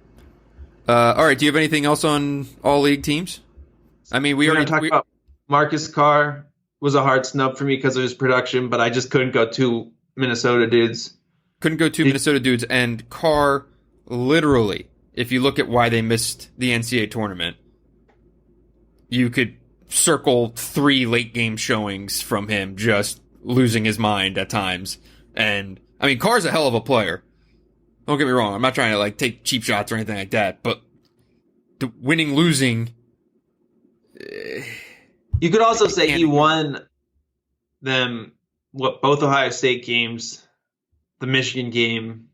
All right. Do you have anything else on all league teams? I mean, we already talked about Marcus Carr was a hard snub for me because of his production, but I just couldn't go two Minnesota dudes. Minnesota dudes, and Carr, literally, if you look at why they missed the NCAA tournament, you could circle 3 late game showings from him just losing his mind at times. And I mean, Carr's a hell of a player. Don't get me wrong. I'm not trying to take cheap shots or anything like that, but the winning, losing. You could also say he won them both Ohio State games, the Michigan game.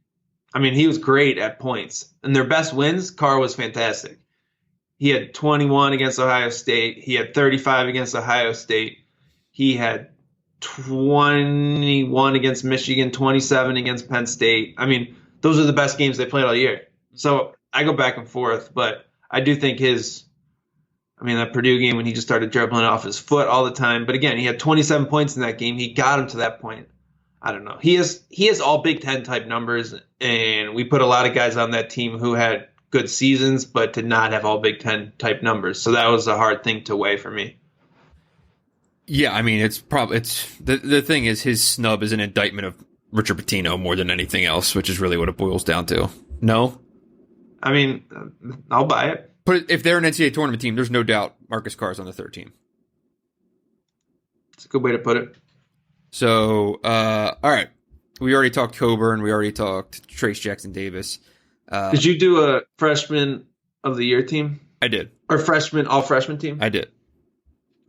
I mean, he was great at points. And their best wins, Carr was fantastic. He had 21 against Ohio State. He had 35 against Ohio State. He had 21 against Michigan, 27 against Penn State. I mean, those are the best games they played all year. So I go back and forth, but I do think that Purdue game when he just started dribbling off his foot all the time. But again, he had 27 points in that game. He got him to that point. I don't know. He has all Big Ten type numbers, and we put a lot of guys on that team who had good seasons, but did not have all Big Ten type numbers. So that was a hard thing to weigh for me. Yeah, I mean, the thing is, his snub is an indictment of Richard Pitino more than anything else, which is really what it boils down to. No? I mean, I'll buy it. But if they're an NCAA tournament team, there's no doubt Marcus Carr's on the third team. It's a good way to put it. So, all right. We already talked Coburn. We already talked Trace Jackson Davis. Did you do a freshman of the year team? I did. Or all freshman team? I did.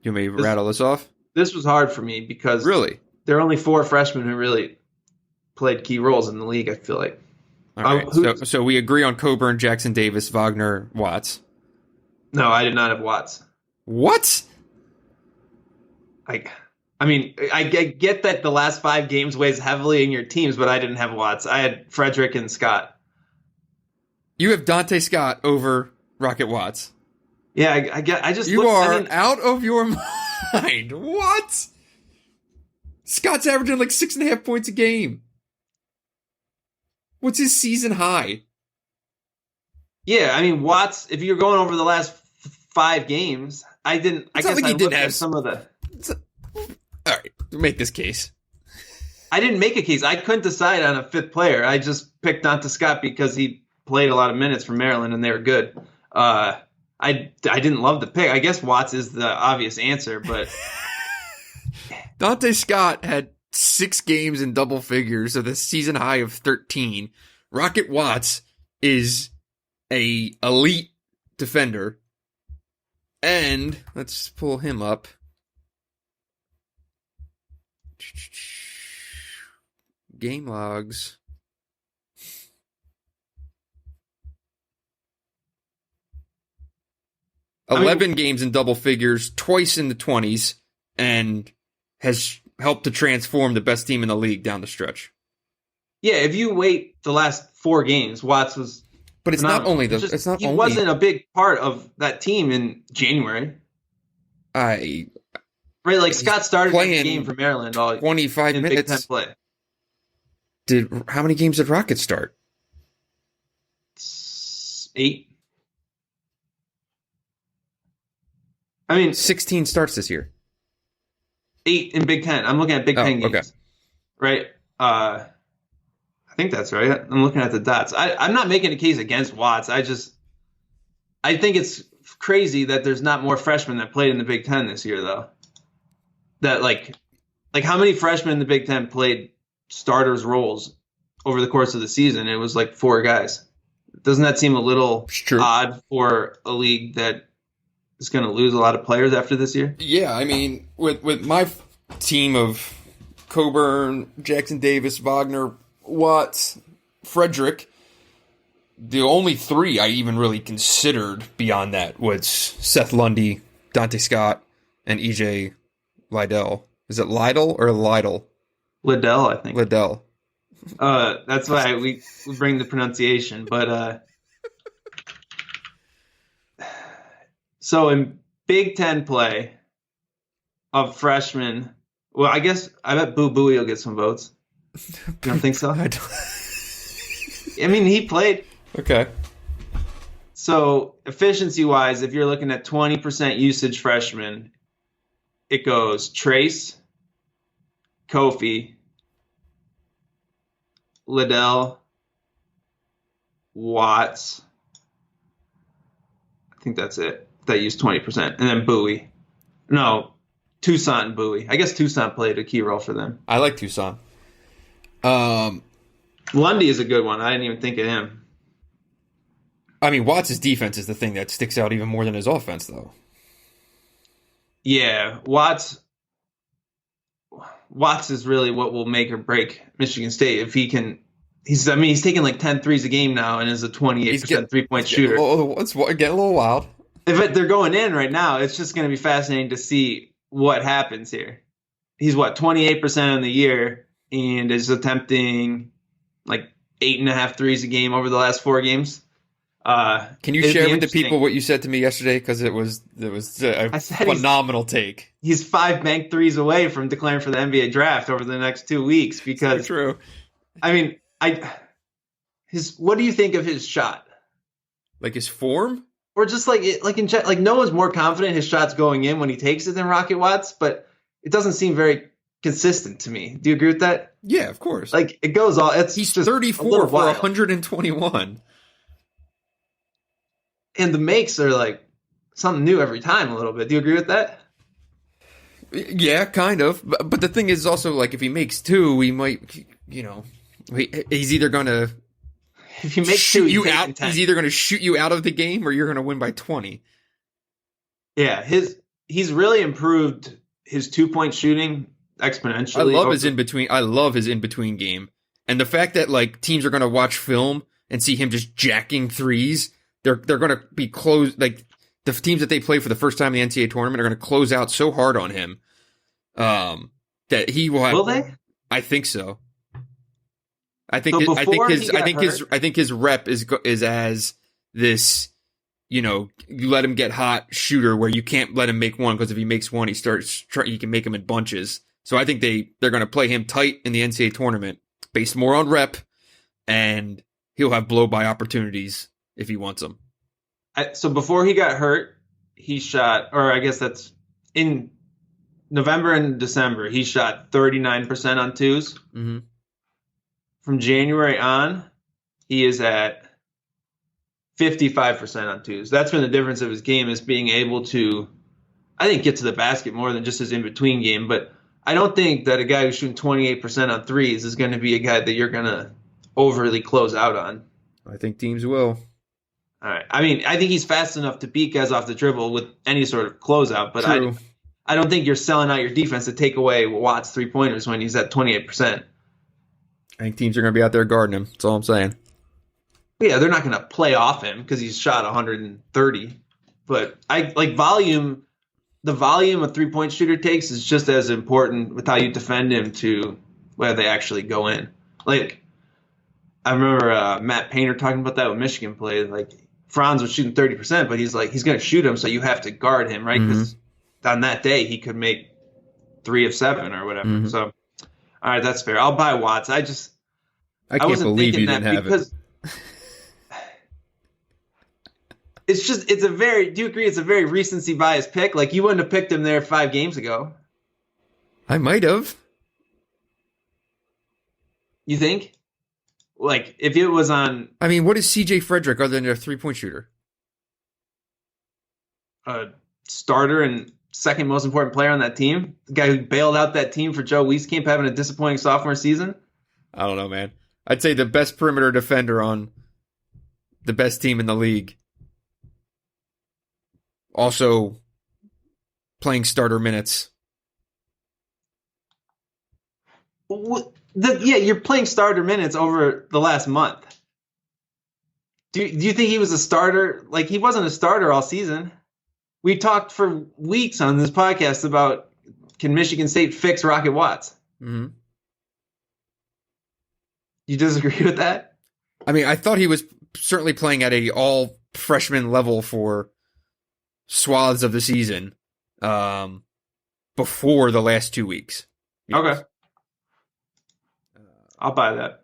You want me to rattle this off? This was hard for me because really, there are only 4 freshmen who really played key roles in the league, I feel like. All right. So we agree on Coburn, Jackson Davis, Wagner, Watts. No, I did not have Watts. What? I get that the last 5 games weighs heavily in your teams, but I didn't have Watts. I had Frederick and Scott. You have Dante Scott over Rocket Watts. Yeah, I just you are out of your mind. What? Scott's averaging like 6.5 points a game. What's his season high? Yeah, I mean Watts. If you're going over the last 5 games, I guess like he didn't have some of the. All right, make this case. I didn't make a case. I couldn't decide on a 5th player. I just picked Dante Scott because he played a lot of minutes for Maryland and they were good. I didn't love the pick. I guess Watts is the obvious answer, but Dante Scott had 6 games in double figures with a season high of 13. Rocket Watts is a elite defender. And let's pull him up. Game logs. I mean, 11 games in double figures, twice in the 20s, and has helped to transform the best team in the league down the stretch. Yeah, if you wait the last 4 games, Watts was. But it's phenomenal. not only the. He wasn't a big part of that team in January. Right, like Scott started the game for Maryland all 25 in minutes. Big Ten play. How many games did Rockets start? 8. I mean, 16 starts this year. 8 in Big Ten. I'm looking at Big Ten games. Okay. Right? I think that's right. I'm looking at the dots. I'm not making a case against Watts. I think it's crazy that there's not more freshmen that played in the Big Ten this year, though. That like how many freshmen in the Big Ten played starters roles over the course of the season? It was like 4 guys. Doesn't that seem a little odd for a league that is going to lose a lot of players after this year? Yeah, I mean, with my team of Coburn, Jackson Davis, Wagner, Watts, Frederick, the only 3 I even really considered beyond that was Seth Lundy, Dante Scott, and EJ Liddell. Is it Liddell or Liddell? Liddell, I think. Liddell. That's why we bring the pronunciation. But so in Big Ten play of freshmen, well, I bet Boo Buie will get some votes. You don't think so? I mean, he played. Okay. So efficiency-wise, if you're looking at 20% usage freshmen, it goes Trace, Kofi, Liddell, Watts. I think that's it. That used 20%. And then Bowie. No, Toussaint and Bowie. I guess Toussaint played a key role for them. I like Toussaint. Lundy is a good one. I didn't even think of him. I mean, Watts' defense is the thing that sticks out even more than his offense, though. Yeah, Watts is really what will make or break Michigan State if he can. He's taking like 10 threes a game now and is a 28% three-point shooter. It's getting a little wild. If they're going in right now, it's just going to be fascinating to see what happens here. He's 28% on the year and is attempting like 8.5 threes a game over the last 4 games. Can you share with the people what you said to me yesterday? Because it was a phenomenal take. He's 5 bank threes away from declaring for the NBA draft over the next 2 weeks. Because so true. I mean, what do you think of his shot? Like his form, or just like no one's more confident his shot's going in when he takes it than Rocket Watts, but it doesn't seem very consistent to me. Do you agree with that? Yeah, of course. Like it goes all. He's just 34 for 121. And the makes are like something new every time a little bit. Do you agree with that? Yeah, kind of. But the thing is also, like, if he makes 2, he might, he's either going to if you make shoot 2, you out. He's either going to shoot you out of the game or you're going to win by 20. Yeah, he's really improved his 2-point shooting exponentially. I love his in-between game. And the fact that, like, teams are going to watch film and see him just jacking threes, they're going to be close. Like, the teams that they play for the first time in the NCAA tournament are going to close out so hard on him that he will have. Will they? I think so. I think his rep is as this, you let him get hot shooter where you can't let him make one, because if he makes one, he can make them in bunches. So I think they're going to play him tight in the NCAA tournament, based more on rep, and he'll have blow-by opportunities if he wants them. So before he got hurt, he shot, or I guess that's in November and December, he shot 39% on twos. Mm-hmm. From January on, he is at 55% on twos. That's been the difference of his game, is being able to, I think, get to the basket more than just his in-between game. But I don't think that a guy who's shooting 28% on threes is going to be a guy that you're going to overly close out on. I think teams will. All right. I mean, I think he's fast enough to beat guys off the dribble with any sort of closeout, but I don't think you're selling out your defense to take away Watt's three-pointers when he's at 28%. I think teams are going to be out there guarding him. That's all I'm saying. Yeah, they're not going to play off him because he's shot 130. But I like volume. The volume a three-point shooter takes is just as important with how you defend him to whether they actually go in. Like, I remember Matt Painter talking about that when Michigan played. Like, Franz was shooting 30%, but he's going to shoot him, so you have to guard him, right? Because on that day, he could make 3 of 7 or whatever. Mm-hmm. So, all right, that's fair. I'll buy Watts. I can't believe you didn't have it. It's a very, do you agree it's a very recency bias pick? Like, you wouldn't have picked him there 5 games ago. I might have. You think? Like, if it was on... I mean, what is C.J. Frederick other than a three-point shooter? A starter and second most important player on that team? The guy who bailed out that team for Joe Wieskamp having a disappointing sophomore season? I don't know, man. I'd say the best perimeter defender on the best team in the league. Also playing starter minutes. You're playing starter minutes over the last month. Do you think he was a starter? Like, he wasn't a starter all season. We talked for weeks on this podcast about, can Michigan State fix Rocket Watts? Mm-hmm. You disagree with that? I mean, I thought he was certainly playing at a all freshman level for swaths of the season before the last 2 weeks. Yes. Okay. I'll buy that.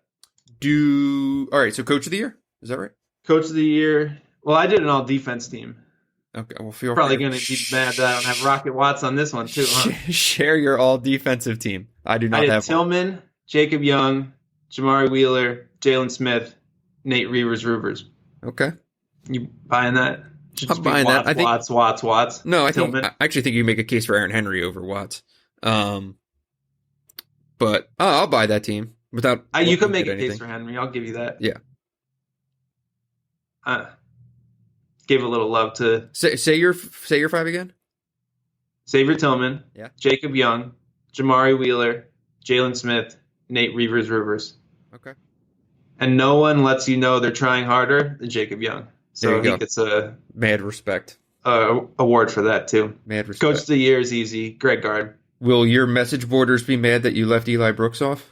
All right, so Coach of the Year? Is that right? Coach of the Year. Well, I did an all-defense team. Okay, well, probably going to be mad that I don't have Rocket Watts on this one, too, huh? Share your all-defensive team. I do not have Tillman, one. Jacob Young, Jamari Wheeler, Jalen Smith, Nate Reuvers. Okay. You buying that? I'm buying that. I think Watts. No, I actually think you make a case for Aaron Henry over Watts. But I'll buy that team without. You could make a case for Henry. I'll give you that. Yeah. Give a little love to say your 5 again. Xavier Tillman. Yeah. Jacob Young, Jamari Wheeler, Jalen Smith, Nate Reuvers. Okay. And no one lets you know they're trying harder than Jacob Young. So he gets a mad respect award for that too. Mad respect. Coach of the Year is easy. Greg Gard. Will your message boarders be mad that you left Eli Brooks off?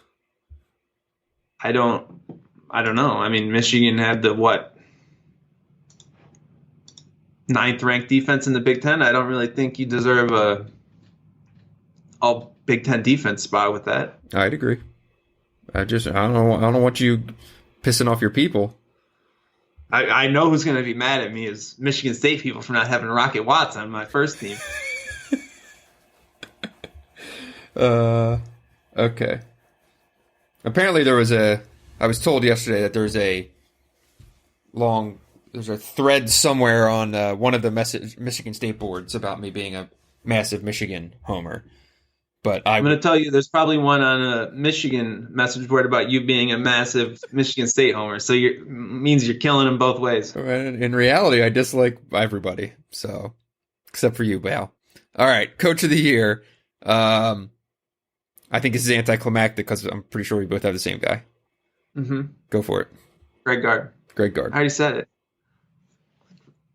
I don't know. I mean, Michigan had the 9th ranked defense in the Big Ten. I don't really think you deserve a all Big Ten defense spot with that. I'd agree. I don't want you pissing off your people. I know who's going to be mad at me is Michigan State people for not having Rocket Watts on my first team. Okay. Apparently I was told yesterday that there's a thread somewhere on one of the Michigan State boards about me being a massive Michigan homer. But I'm going to tell you, there's probably one on a Michigan message board about you being a massive Michigan State homer. So means you're killing them both ways. In reality, I dislike everybody. So, except for you, Bal. All right, Coach of the Year. I think this is anticlimactic because I'm pretty sure we both have the same guy. Mm-hmm. Go for it. Greg Gard. I already said it.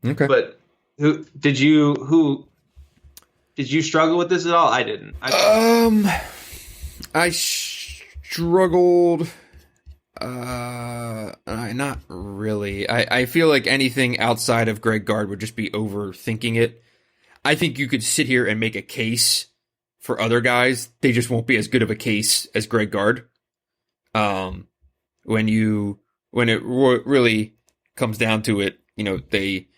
Okay. But who did you struggle with this at all? I didn't. I struggled. Not really. I feel like anything outside of Greg Gard would just be overthinking it. I think you could sit here and make a case for other guys. They just won't be as good of a case as Greg Gard. When it really comes down to it, they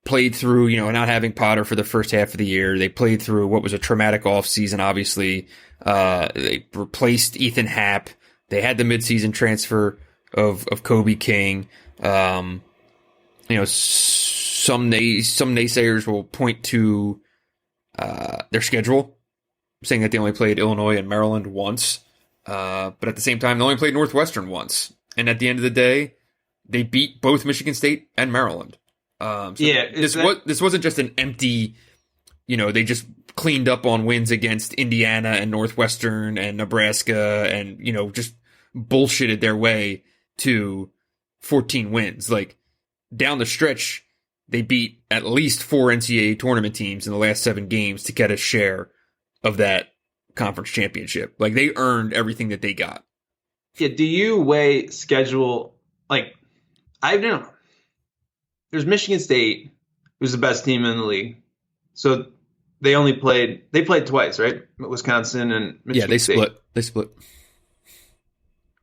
played through, not having Potter for the first half of the year. They played through what was a traumatic offseason, obviously. They replaced Ethan Happ. They had the midseason transfer of Kobe King. Some naysayers will point to their schedule, saying that they only played Illinois and Maryland once. But at the same time, they only played Northwestern once. And at the end of the day, they beat both Michigan State and Maryland. This wasn't just an empty, they just cleaned up on wins against Indiana and Northwestern and Nebraska and, just bullshitted their way to 14 wins. Like, down the stretch, they beat at least 4 NCAA tournament teams in the last 7 games to get a share of that conference championship. Like, they earned everything that they got. Yeah, do you weigh schedule? Like, I don't know. There's Michigan State, who's the best team in the league. So they played twice, right? Wisconsin and Michigan State. Yeah, they split.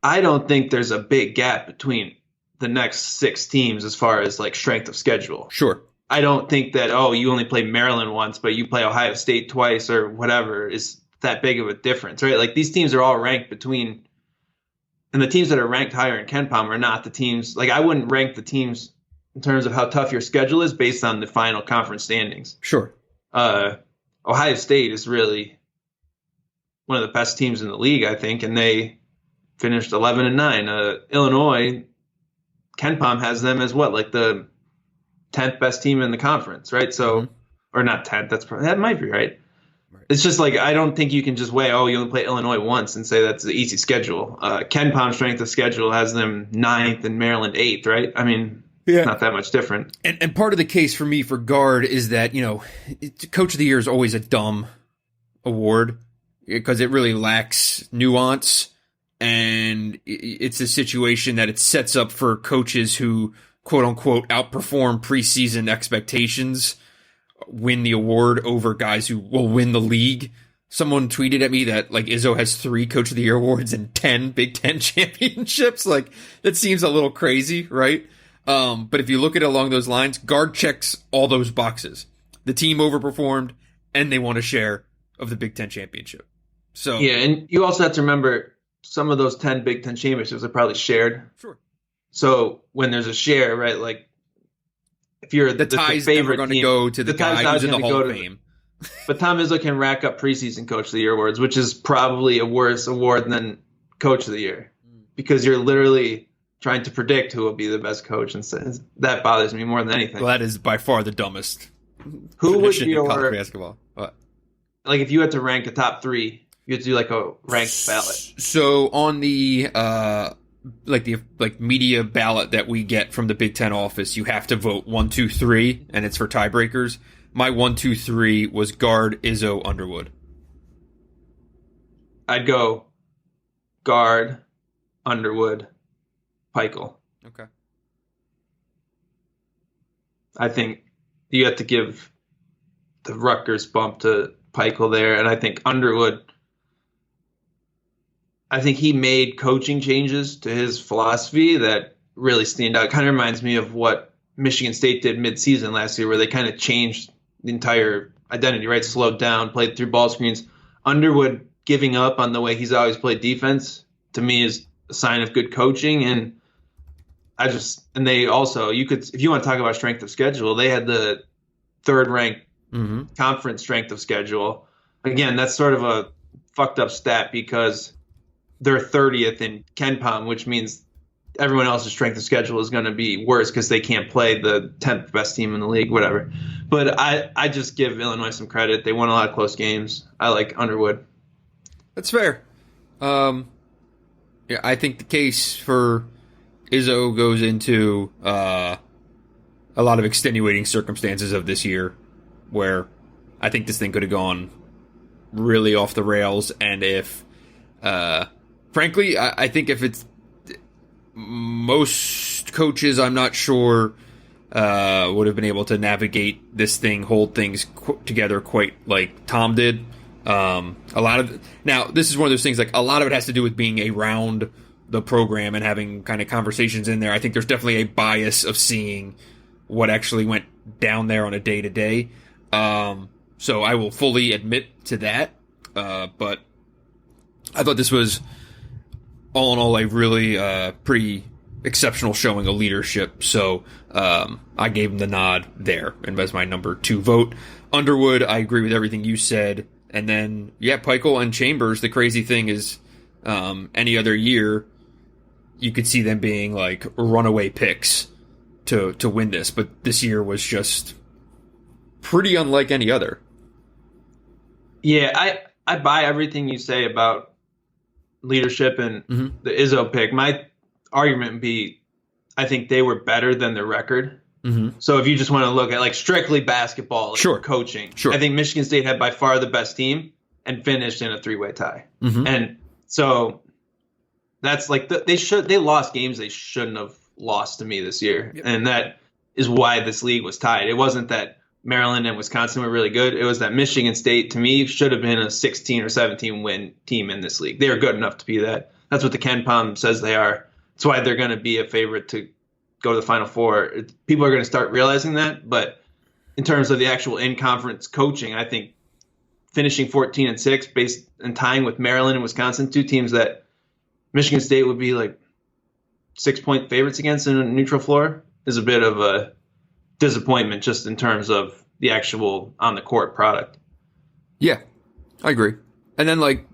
I don't think there's a big gap between the next 6 teams as far as like strength of schedule. Sure. I don't think that, you only play Maryland once, but you play Ohio State twice or whatever is that big of a difference, right? Like, these teams are all ranked between, and the teams that are ranked higher in KenPom are not the teams. Like, I wouldn't rank the teams in terms of how tough your schedule is based on the final conference standings. Sure. Ohio State is really one of the best teams in the league, I think, and they finished 11-9. Illinois, KenPom has them as what, like the 10th best team in the conference, right? So, or not 10th, that might be right. It's just like, I don't think you can just weigh, you only play Illinois once and say that's the easy schedule. KenPom strength of schedule has them 9th and Maryland 8th, right? I mean, it's not that much different. And part of the case for me for Gard is that, Coach of the Year is always a dumb award because it really lacks nuance. And it's a situation that it sets up for coaches who, quote unquote, outperform preseason expectations, win the award over guys who will win the league. Someone tweeted at me that like Izzo has 3 Coach of the Year awards and 10 Big Ten championships. Like, that seems a little crazy, right? But if you look at it along those lines, Gard checks all those boxes. The team overperformed, and they won a share of the Big Ten championship. So yeah, and you also have to remember some of those 10 Big Ten championships are probably shared. Sure. So when there's a share, right, like if you're the tie's never going to go to the guy who's in the Hall of Fame. But Tom Izzo can rack up preseason Coach of the Year awards, which is probably a worse award than Coach of the Year because you're literally trying to predict who will be the best coach, and that bothers me more than anything. Well, that is by far the dumbest. Who would be in college basketball? What? Like, if you had to rank a top 3, you had to do like a ranked ballot. So on the media ballot that we get from the Big Ten office, you have to vote 1, 2, 3, and it's for tiebreakers. My 1, 2, 3 was Gard, Izzo, Underwood. I'd go Gard, Underwood, Peichel. Okay. I think you have to give the Rutgers bump to Peichel there, and I think Underwood, I think he made coaching changes to his philosophy that really stand out. It kind of reminds me of what Michigan State did mid-season last year, where they kind of changed the entire identity, right? Slowed down, played through ball screens. Underwood giving up on the way he's always played defense, to me, is a sign of good coaching. And they also, if you want to talk about strength of schedule, they had the 3rd ranked conference strength of schedule. Again, that's sort of a fucked up stat because they're 30th in KenPom, which means everyone else's strength of schedule is going to be worse because they can't play the 10th best team in the league, whatever. But I just give Illinois some credit. They won a lot of close games. I like Underwood. That's fair. I think the case for Izzo goes into a lot of extenuating circumstances of this year where I think this thing could have gone really off the rails, and if frankly, I think if it's most coaches, I'm not sure would have been able to navigate this thing, hold things together quite like Tom did. Now, this is one of those things, like, a lot of it has to do with being around the program and having kind of conversations in there. I think there's definitely a bias of seeing what actually went down there on a day-to-day. So I will fully admit to that. But I thought this was, all in all, a really pretty exceptional showing of leadership. So I gave him the nod there, and as my number 2 vote. Underwood, I agree with everything you said. And then, yeah, Peichel and Chambers, the crazy thing is, any other year, you could see them being like runaway picks to win this. But this year was just pretty unlike any other. Yeah, I buy everything you say about leadership and the Izzo pick. My argument would be, I think they were better than their record. So if you just want to look at like strictly basketball, like coaching, I think Michigan State had by far the best team and finished in a 3-way tie. And so that's like they lost games they shouldn't have lost to me this year. And that is why this league was tied. It wasn't that Maryland and Wisconsin were really good. It was that Michigan State, to me, should have been a 16 or 17 win team in this league. They are good enough to be that. That's what the Ken Pom says they are. That's why they're going to be a favorite to go to the Final Four. People are going to start realizing that. But in terms of the actual in-conference coaching, I think finishing 14-6 based and tying with Maryland and Wisconsin, 2 teams that Michigan State would be like 6-point favorites against in a neutral floor, is a bit of a disappointment just in terms of the actual on the court product. Yeah, I agree. And then like,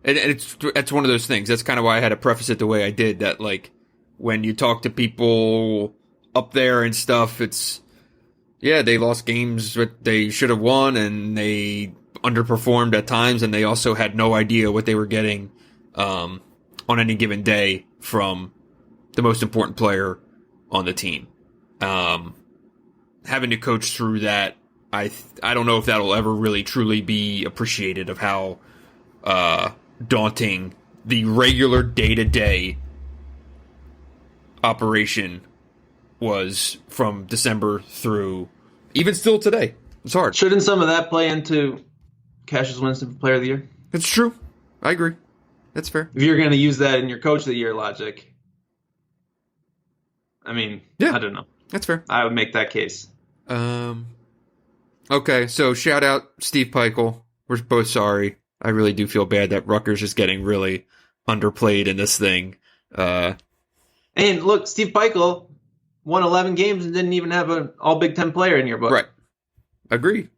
and it's one of those things. That's kind of why I had to preface it the way I did. That like, when you talk to people up there and stuff, it's, yeah, they lost games that they should have won, and they underperformed at times, and they also had no idea what they were getting on any given day from the most important player on the team. Having to coach through that, I don't know if that'll ever really truly be appreciated, of how daunting the regular day-to-day operation was from December through even still today. It's hard. Shouldn't some of that play into Cassius Winston for Player of the Year? It's true. I agree. That's fair. If you're going to use that in your Coach of the Year logic, I mean, yeah, I don't know. That's fair. I would make that case. Okay, so shout out Steve Peichel. We're both sorry. I really do feel bad that Rutgers is getting really underplayed in this thing. And look, Steve Peichel won 11 games and didn't even have an all Big Ten player in your book. Right. Agreed.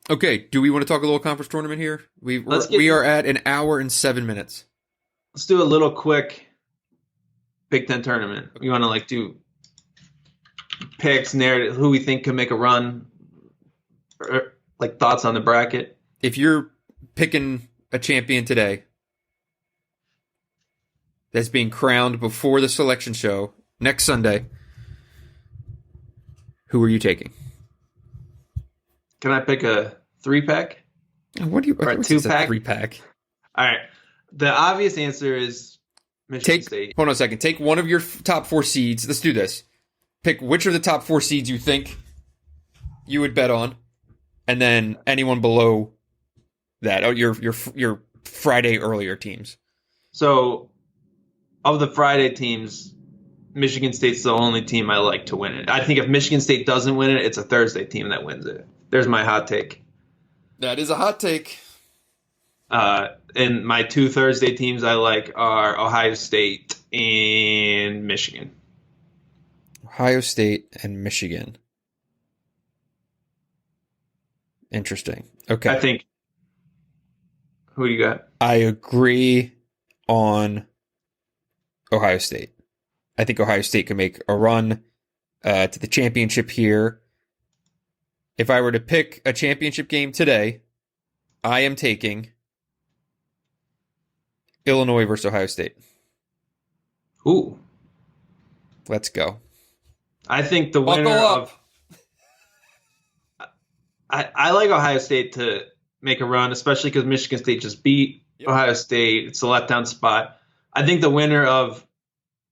Okay, do we want to talk a little conference tournament here? We are at an hour and 7 minutes. Let's do a little quick Big Ten tournament. You want to like do picks, narrative, who we think can make a run, or like thoughts on the bracket? If you're picking a champion today that's being crowned before the selection show next Sunday, who are you taking? Can I pick a 3-pack? What do you? Or a 2-pack? 3-pack. All right. The obvious answer is Michigan State. Hold on a second. Take one of your top 4 seeds. Let's do this. Pick which of the top 4 seeds you think you would bet on, and then anyone below that. Oh, your Friday earlier teams. So, of the Friday teams, Michigan State's the only team I like to win it. I think if Michigan State doesn't win it, it's a Thursday team that wins it. There's my hot take. That is a hot take. And my 2 Thursday teams I like are Ohio State and Michigan. Ohio State and Michigan. Interesting. Okay. I think. Who do you got? I agree on Ohio State. I think Ohio State can make a run to the championship here. If I were to pick a championship game today, I am taking Illinois versus Ohio State. Ooh. Let's go. I think the winner of... I like Ohio State to make a run, especially because Michigan State just beat Ohio State. It's a letdown spot. I think the winner of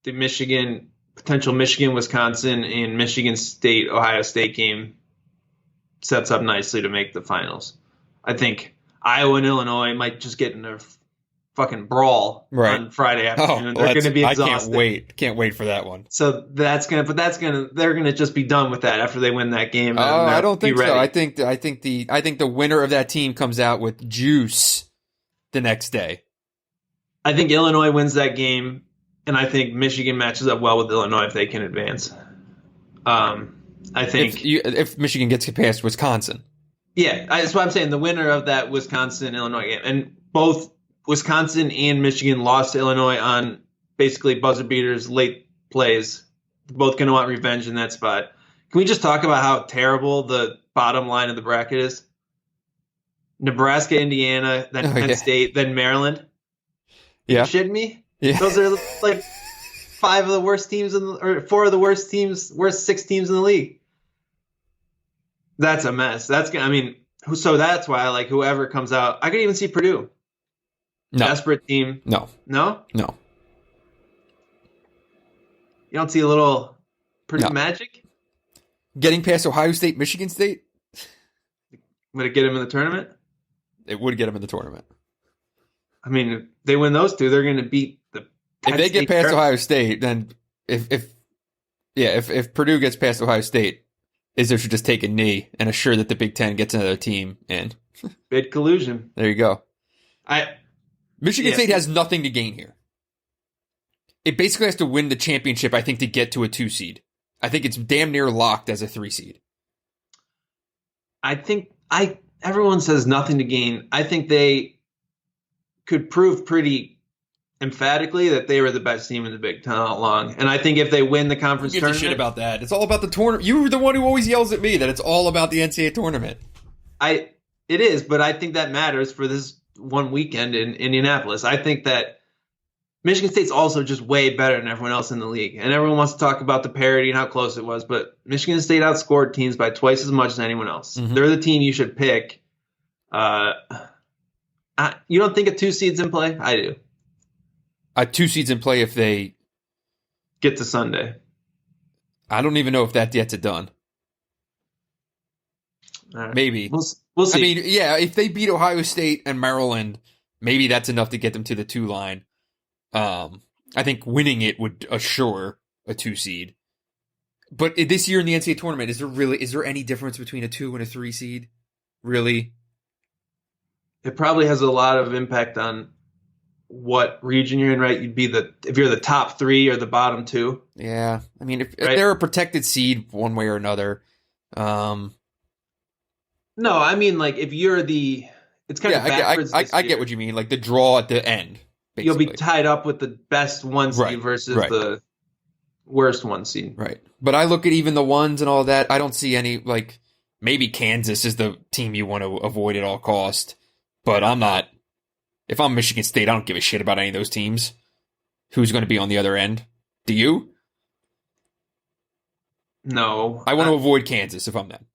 the potential Michigan-Wisconsin and Michigan State-Ohio State game sets up nicely to make the finals. I think Iowa and Illinois might just get in a fucking brawl on Friday afternoon. They're going to be exhausted. Can't wait for that one. So they're going to just be done with that after they win that game. I don't think so. I think the winner of that team comes out with juice the next day. I think Illinois wins that game, and I think Michigan matches up well with Illinois if they can advance. I think if Michigan gets past Wisconsin. Yeah, that's what I'm saying. The winner of that Wisconsin-Illinois game. And both Wisconsin and Michigan lost to Illinois on basically buzzer beaters, late plays. Both going to want revenge in that spot. Can we just talk about how terrible the bottom line of the bracket is? Nebraska, Indiana, then Penn State, then Maryland. Yeah. You shitting me? Yeah. Those are like four of the worst teams worst 6 teams in the league. That's a mess. So that's why I like whoever comes out. I could even see Purdue. No. Desperate team. No. No? No. You don't see a little Purdue magic? Getting past Ohio State, Michigan State? Would it get them in the tournament? It would get them in the tournament. I mean, if they win those two, they're going to beat the Penn If they State get past Ohio State, then if Purdue gets past Ohio State, Izzo should just take a knee and assure that the Big Ten gets another team in. Bid collusion. There you go. Michigan State has nothing to gain here. It basically has to win the championship, I think, to get to a 2 seed. I think it's damn near locked as a 3 seed. Everyone says nothing to gain. I think they could prove pretty emphatically that they were the best team in the Big Ten all along. And I think if they win the conference tournament... Who gives a shit about that? It's all about the tournament. You were the one who always yells at me that it's all about the NCAA tournament. It is, but I think that matters for this one weekend in Indianapolis. I think that Michigan State's also just way better than everyone else in the league. And everyone wants to talk about the parity and how close it was, but Michigan State outscored teams by twice as much as anyone else. Mm-hmm. They're the team you should pick. You don't think a 2 seed's in play? I do. A 2 seed's in play if they get to Sunday. I don't even know if that gets it done. Right. Maybe. We'll see. I mean, yeah, if they beat Ohio State and Maryland, maybe that's enough to get them to the 2 line. I think winning it would assure a 2 seed. But this year in the NCAA tournament, is there any difference between a 2 and a 3 seed? Really? It probably has a lot of impact on what region you're in, right? If you're the top 3 or the bottom 2. Yeah. I mean, if they're a protected seed one way or another. No, I mean, like, if you're it's kind of backwards. I get what you mean. Like the draw at the end. Basically. You'll be tied up with the best 1 seed versus the worst 1 seed. Right. But I look at even the ones and all that. I don't see any, like, maybe Kansas is the team you want to avoid at all cost. But I'm not. If I'm Michigan State, I don't give a shit about any of those teams. Who's going to be on the other end? Do you? No. I want to avoid Kansas if I'm them.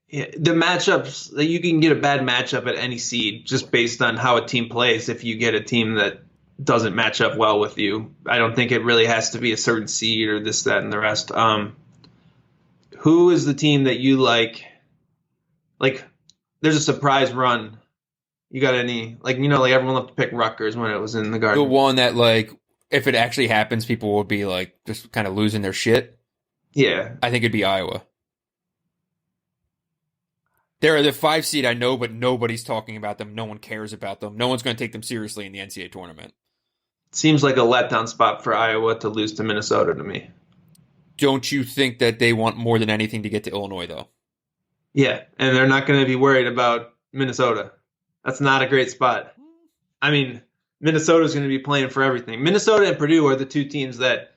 Yeah, the matchups, you can get a bad matchup at any seed just based on how a team plays. If you get a team that doesn't match up well with you, I don't think it really has to be a certain seed or this, that, and the rest. Who is the team that you like? Like, there's a surprise run. You got any, like everyone loved to pick Rutgers when it was in the Garden. The one that, like, if it actually happens, people will be, like, just kind of losing their shit. Yeah. I think it'd be Iowa. They're the 5 seed, I know, but nobody's talking about them. No one cares about them. No one's going to take them seriously in the NCAA tournament. Seems like a letdown spot for Iowa to lose to Minnesota to me. Don't you think that they want more than anything to get to Illinois, though? Yeah, and they're not going to be worried about Minnesota. That's not a great spot. I mean, Minnesota's going to be playing for everything. Minnesota and Purdue are the 2 teams that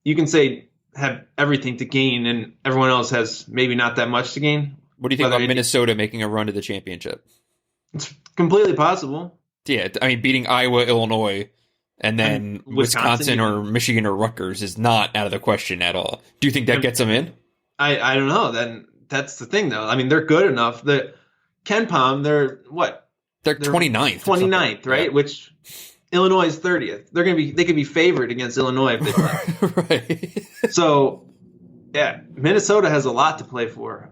you can say have everything to gain, and everyone else has maybe not that much to gain. What do you think about Minnesota making a run to the championship? It's completely possible. Yeah, I mean, beating Iowa, Illinois, and then Wisconsin or Michigan or Rutgers is not out of the question at all. Do you think that gets them in? I don't know. Then that's the thing, though. I mean, they're good enough that Ken Palm, they're what? They're 29th. 29th, right? Yeah. Which Illinois is 30th. They could be favored against Illinois if they play. Right. So, yeah, Minnesota has a lot to play for.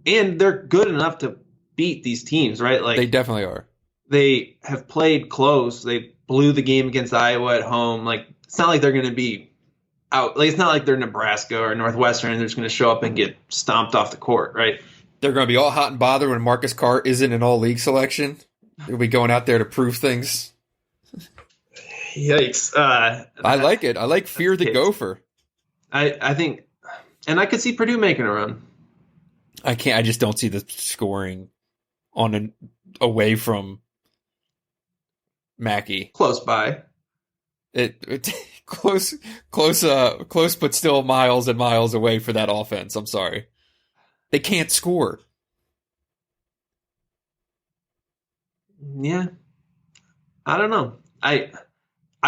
And they're good enough to beat these teams, right? Like they definitely are. They have played close. They blew the game against Iowa at home. Like, it's not like they're going to be out. Like, it's not like they're Nebraska or Northwestern and they're just going to show up and get stomped off the court, right? They're going to be all hot and bothered when Marcus Carr isn't an all-league selection. They'll be going out there to prove things. Yikes. I like it. I like fear the gopher. I think, and I could see Purdue making a run. I just don't see the scoring away from Mackey. Close by. It close, but still miles and miles away for that offense. I'm sorry. They can't score. Yeah. I don't know. I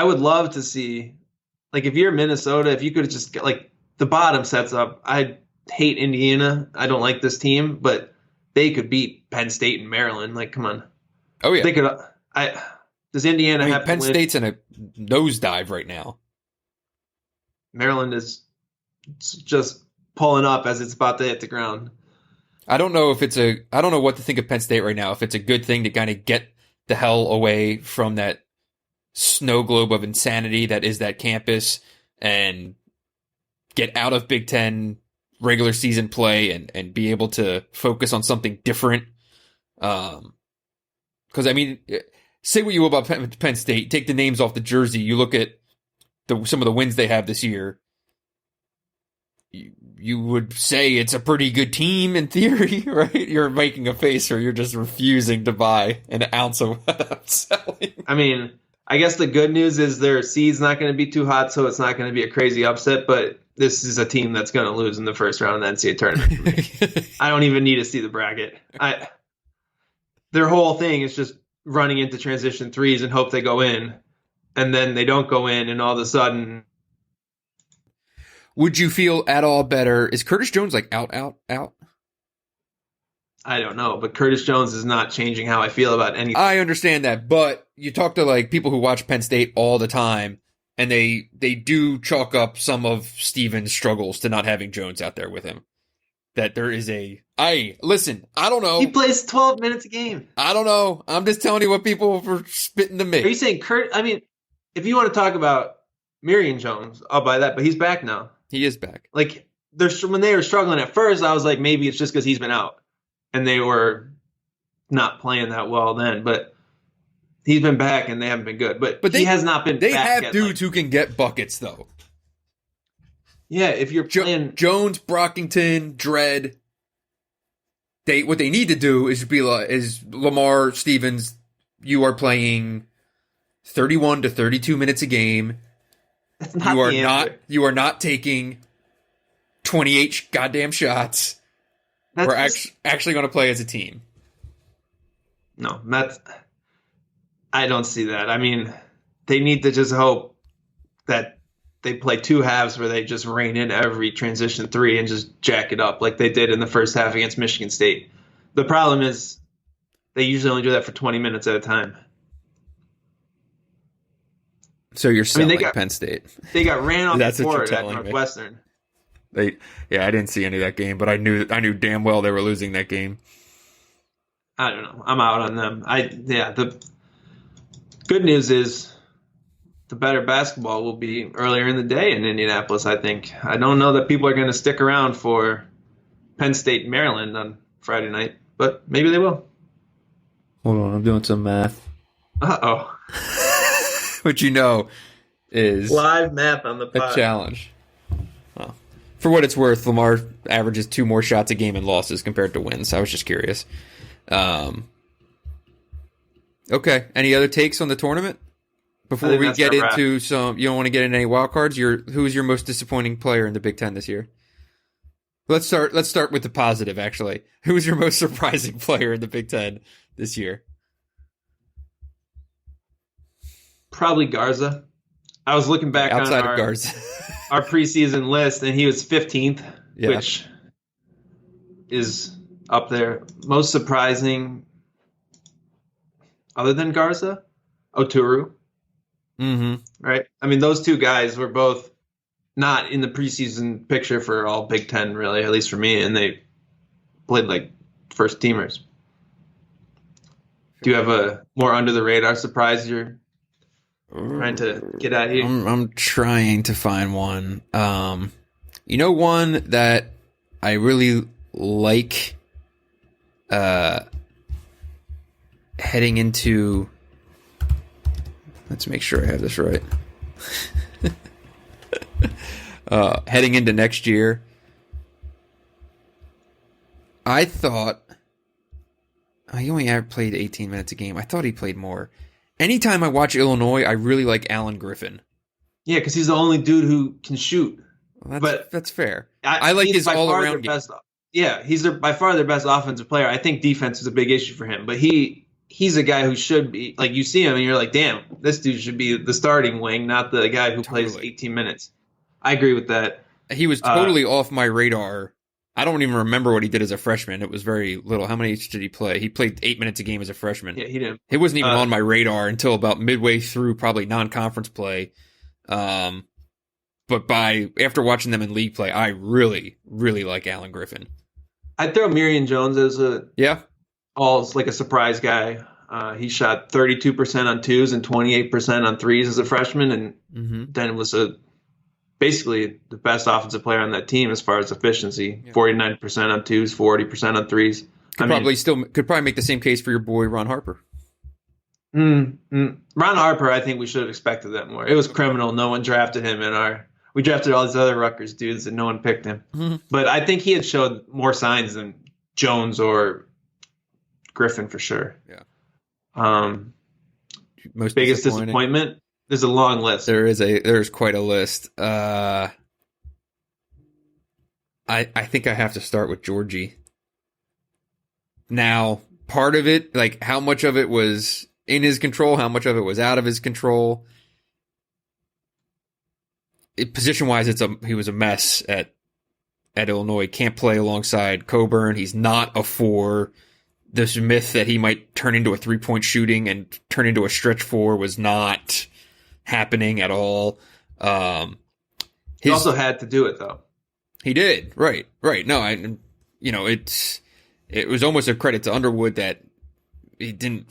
would love to see, like, if you're Minnesota, if you could just get, like, the bottom sets up. I hate Indiana. I don't like this team, but they could beat Penn State and Maryland. Like, come on. Oh, yeah. They could. Does Indiana have Penn to win? State's in a nosedive right now. Maryland is just pulling up as it's about to hit the ground. I don't know what to think of Penn State right now. If it's a good thing to kind of get the hell away from that snow globe of insanity that is that campus and get out of Big Ten regular season play and be able to focus on something different. Because, I mean, say what you will about Penn State. Take the names off the jersey. You look at some of the wins they have this year. You would say it's a pretty good team in theory, right? You're making a face or you're just refusing to buy an ounce of what I'm selling. I mean, I guess the good news is their seed's not going to be too hot, so it's not going to be a crazy upset, but this is a team that's going to lose in the first round of the NCAA tournament for me. I don't even need to see the bracket. Their whole thing is just running into transition threes and hope they go in, and then they don't go in, and all of a sudden... Would you feel at all better? Is Curtis Jones like out? I don't know, but Curtis Jones is not changing how I feel about anything. I understand that, but you talk to like people who watch Penn State all the time, and they do chalk up some of Stevens' struggles to not having Jones out there with him. That there is listen, I don't know. He plays 12 minutes a game. I don't know. I'm just telling you what people were spitting to me. Are you saying I mean, if you want to talk about Marion Jones, I'll buy that, but he's back now. He is back. Like, when they were struggling at first, I was like, maybe it's just because he's been out. And they were not playing that well then. But he's been back, and they haven't been good. But he has not been back. They have dudes who can get buckets, though. Yeah, if you're playing... Jones, Brockington, Dredd. What they need to do is Lamar Stevens, you are playing 31 to 32 minutes a game. That's not You are not taking 28 goddamn shots. We're actually going to play as a team. No, I don't see that. I mean, they need to just hope that they play two halves where they just rein in every transition three and just jack it up like they did in the first half against Michigan State. The problem is they usually only do that for 20 minutes at a time. So you're selling Penn State. They got ran off That's the what you're court at telling me. Northwestern. I didn't see any of that game, but I knew damn well they were losing that game. I don't know. I'm out on them. The good news is the better basketball will be earlier in the day in Indianapolis, I think. I don't know that people are going to stick around for Penn State, Maryland on Friday night, but maybe they will. Hold on, I'm doing some math. Uh-oh. Which is live math on the pod. A challenge. Well, for what it's worth, Lamar averages 2 more shots a game in losses compared to wins. I was just curious. Okay, any other takes on the tournament? Before we get into some, you don't want to get into any wild cards. Who's your most disappointing player in the Big Ten this year? Let's start with the positive. Actually, who's your most surprising player in the Big Ten this year? Probably Garza. I was looking back outside on of Garza. our preseason list, and he was 15th, which is up there. Most surprising, other than Garza, Oturu. Mm-hmm. Right? I mean, those two guys were both not in the preseason picture for all Big Ten, really, at least for me, and they played like first teamers. Do you have a more under the radar surprise you're trying to get at here? I'm trying to find one. One that I really like heading into. Let's make sure I have this right. Heading into next year, I thought he only ever played 18 minutes a game. I thought he played more. Anytime I watch Illinois, I really like Alan Griffin. Yeah, because he's the only dude who can shoot. Well, but that's fair. I like his all-around game. Yeah, he's by far their best offensive player. I think defense is a big issue for him, but he's a guy who should be, like, you see him and you're like, damn, this dude should be the starting wing, not the guy who plays 18 minutes. I agree with that. He was totally off my radar. I don't even remember what he did as a freshman. It was very little. How many did he play? He played 8 minutes a game as a freshman. Yeah, he didn't. He wasn't even on my radar until about midway through probably non-conference play. But after watching them in league play, I really, really like Alan Griffin. I'd throw Miriam Jones as a surprise guy. He shot 32% on twos and 28% on threes as a freshman, and then was basically the best offensive player on that team as far as efficiency. 49% on twos, 40% on threes. Could probably make the same case for your boy Ron Harper. Ron Harper, I think we should have expected that more. It was criminal. No one drafted him we drafted all these other Rutgers dudes and no one picked him. Mm-hmm. But I think he had showed more signs than Jones or Griffin for sure. Yeah. Most biggest disappointment? There's a long list. There's quite a list. I think I have to start with Georgie. Now, part of it, like how much of it was in his control, how much of it was out of his control. Position-wise, he was a mess at Illinois. Can't play alongside Coburn. He's not a 4. This myth that he might turn into a 3-point shooting and turn into a stretch 4 was not happening at all. He also had to do it though. He did. Right. No, it was almost a credit to Underwood that he didn't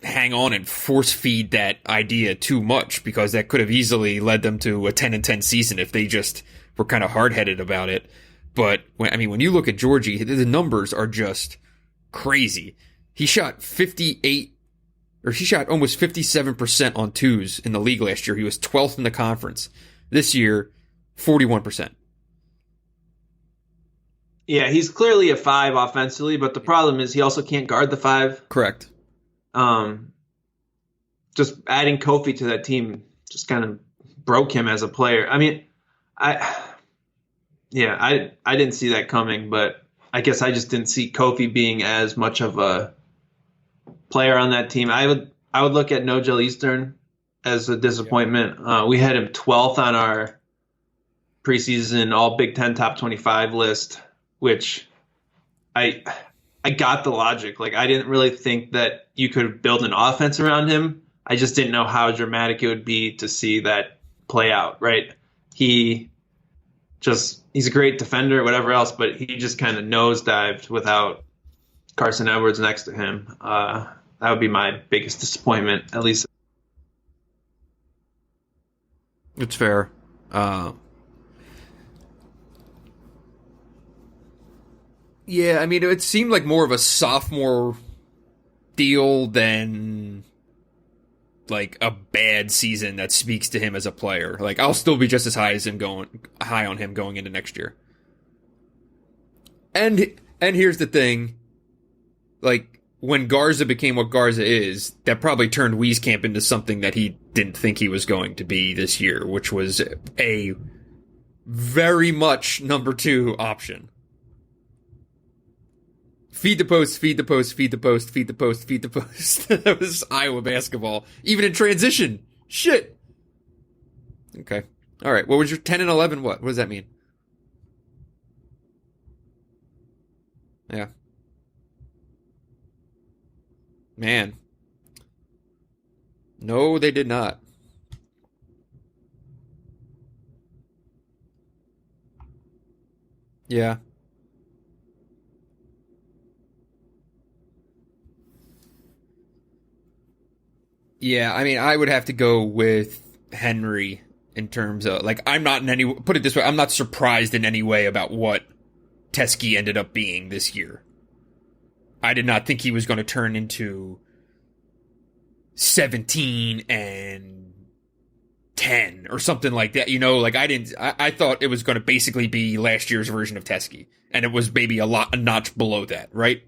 hang on and force feed that idea too much, because that could have easily led them to a 10-10 season if they just were kind of hard-headed about it. But when you look at Georgie, the numbers are just crazy. He shot almost 57% on twos in the league last year. He was 12th in the conference. This year, 41%. Yeah, he's clearly a 5 offensively, but the problem is he also can't guard the 5. Correct. Just adding Kofi to that team just kind of broke him as a player. I mean, I didn't see that coming, but I guess I just didn't see Kofi being as much of a player on that team. I would look at Nogel Eastern as a disappointment. We had him 12th on our preseason All Big Ten Top 25 list, which I got the logic. Like, I didn't really think that you could build an offense around him. I just didn't know how dramatic it would be to see that play out, right? He's a great defender, whatever else, but he just kind of nosedived without Carson Edwards next to him. That would be my biggest disappointment, at least. It's fair. Yeah, I mean, it seemed like more of a sophomore deal than like a bad season that speaks to him as a player. Like, I'll still be just as high on him going into next year. And here's the thing, like, when Garza became what Garza is, that probably turned Wieskamp into something that he didn't think he was going to be this year, which was a very much number 2 option. Feed the post, feed the post, feed the post, feed the post, feed the post. That was Iowa basketball. Even in transition. Shit. Okay. All right. What was your 10 and 11? What does that mean? Yeah. Man. No, they did not. Yeah. Yeah, I mean, I would have to go with Henry in terms of, like, I'm not in any, put it this way, I'm not surprised in any way about what Teskey ended up being this year. I did not think he was going to turn into 17 and 10 or something like that. You know, like I thought it was going to basically be last year's version of Teskey, and it was maybe a notch below that, right?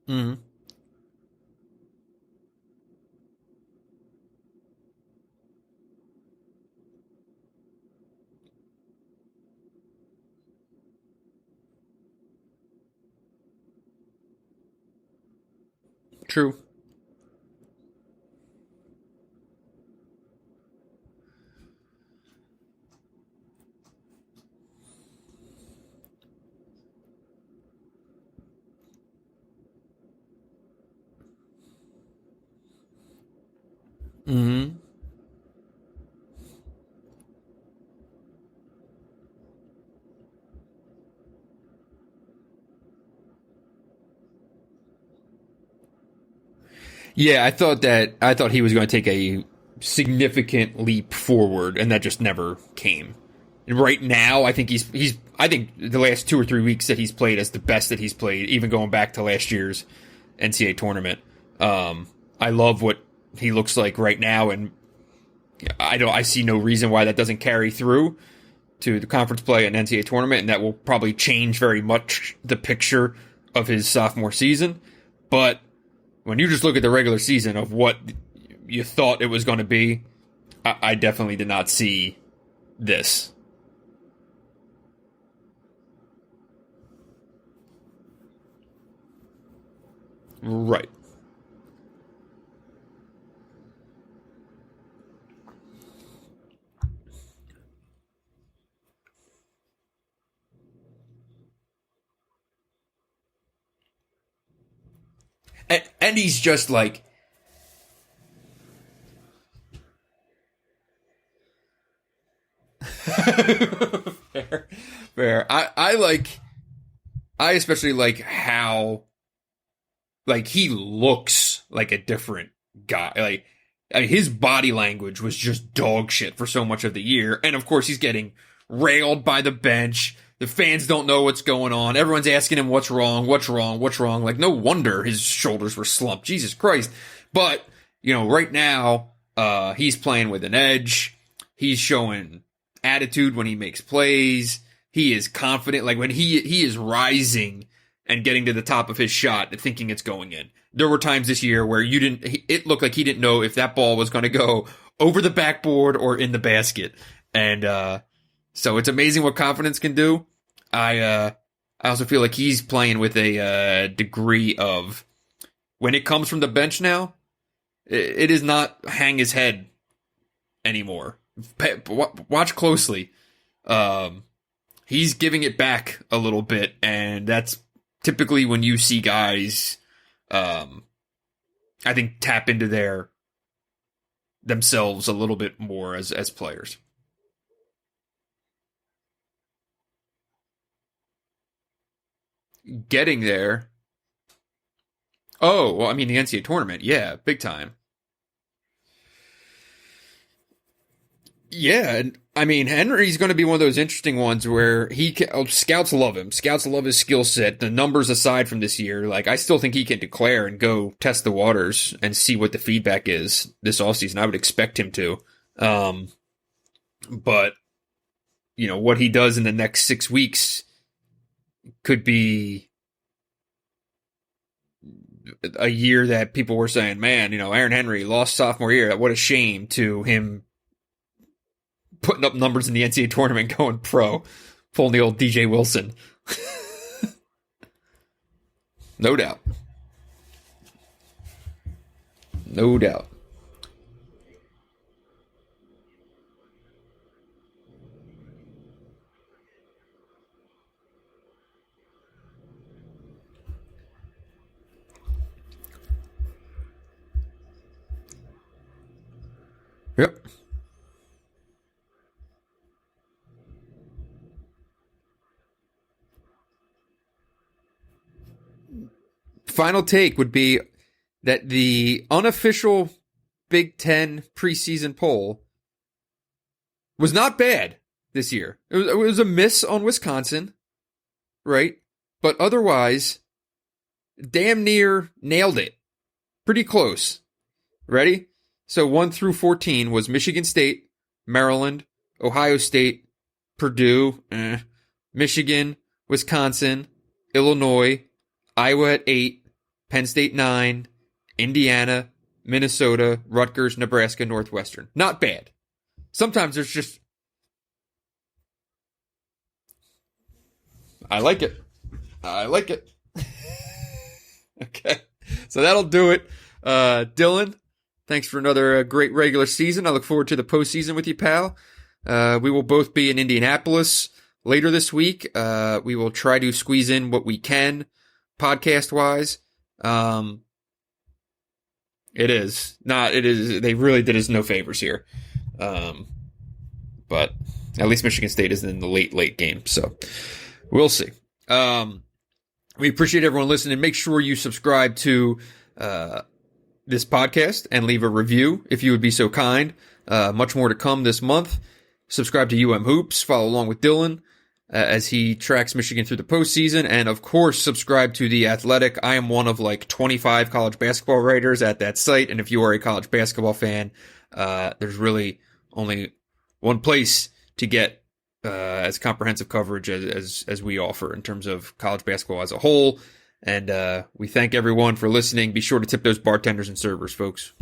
Mm-hmm. True. Mm-hmm. Yeah, I thought he was going to take a significant leap forward, and that just never came. And right now, I think I think the last 2 or 3 weeks that he's played is the best that he's played, even going back to last year's NCAA tournament. I love what he looks like right now, and I see no reason why that doesn't carry through to the conference play and NCAA tournament, and that will probably change very much the picture of his sophomore season. But when you just look at the regular season of what you thought it was going to be, I definitely did not see this. Right. And he's just like, fair, fair. I especially like how, like, he looks like a different guy. Like, I mean, his body language was just dog shit for so much of the year. And of course, he's getting railed by the bench. The fans don't know what's going on. Everyone's asking him what's wrong, what's wrong, what's wrong. Like, no wonder his shoulders were slumped. Jesus Christ. But, right now, he's playing with an edge. He's showing attitude when he makes plays. He is confident. Like, when he is rising and getting to the top of his shot, thinking it's going in. There were times this year where it looked like he didn't know if that ball was going to go over the backboard or in the basket. And, so it's amazing what confidence can do. I also feel like he's playing with a degree of, when it comes from the bench now, it is not hang his head anymore. Watch closely. He's giving it back a little bit, and that's typically when you see guys, I think, tap into themselves a little bit more as players. Getting there. Oh, well, I mean, the NCAA tournament. Yeah, big time. Yeah, and I mean, Henry's going to be one of those interesting ones where scouts love him. Scouts love his skill set. The numbers aside from this year, like, I still think he can declare and go test the waters and see what the feedback is this offseason. I would expect him to. But, what he does in the next 6 weeks could be a year that people were saying, man, Aaron Henry lost sophomore year. What a shame, to him putting up numbers in the NCAA tournament, going pro, pulling the old DJ Wilson. No doubt. No doubt. Yep. Final take would be that the unofficial Big Ten preseason poll was not bad this year. It was a miss on Wisconsin, right? But otherwise, damn near nailed it. Pretty close. Ready? So 1 through 14 was Michigan State, Maryland, Ohio State, Purdue, Michigan, Wisconsin, Illinois, Iowa at 8, Penn State 9, Indiana, Minnesota, Rutgers, Nebraska, Northwestern. Not bad. Sometimes there's just... I like it. Okay. So that'll do it. Dylan, thanks for another great regular season. I look forward to the postseason with you, pal. We will both be in Indianapolis later this week. We will try to squeeze in what we can podcast-wise. They really did us no favors here. But at least Michigan State is in the late game, so we'll see. We appreciate everyone listening. Make sure you subscribe to this podcast and leave a review if you would be so kind. Much more to come this month. Subscribe to UM Hoops. Follow along with Dylan as he tracks Michigan through the postseason. And, of course, subscribe to The Athletic. I am one of, 25 college basketball writers at that site. And if you are a college basketball fan, there's really only one place to get as comprehensive coverage as we offer in terms of college basketball as a whole. And we thank everyone for listening. Be sure to tip those bartenders and servers, folks.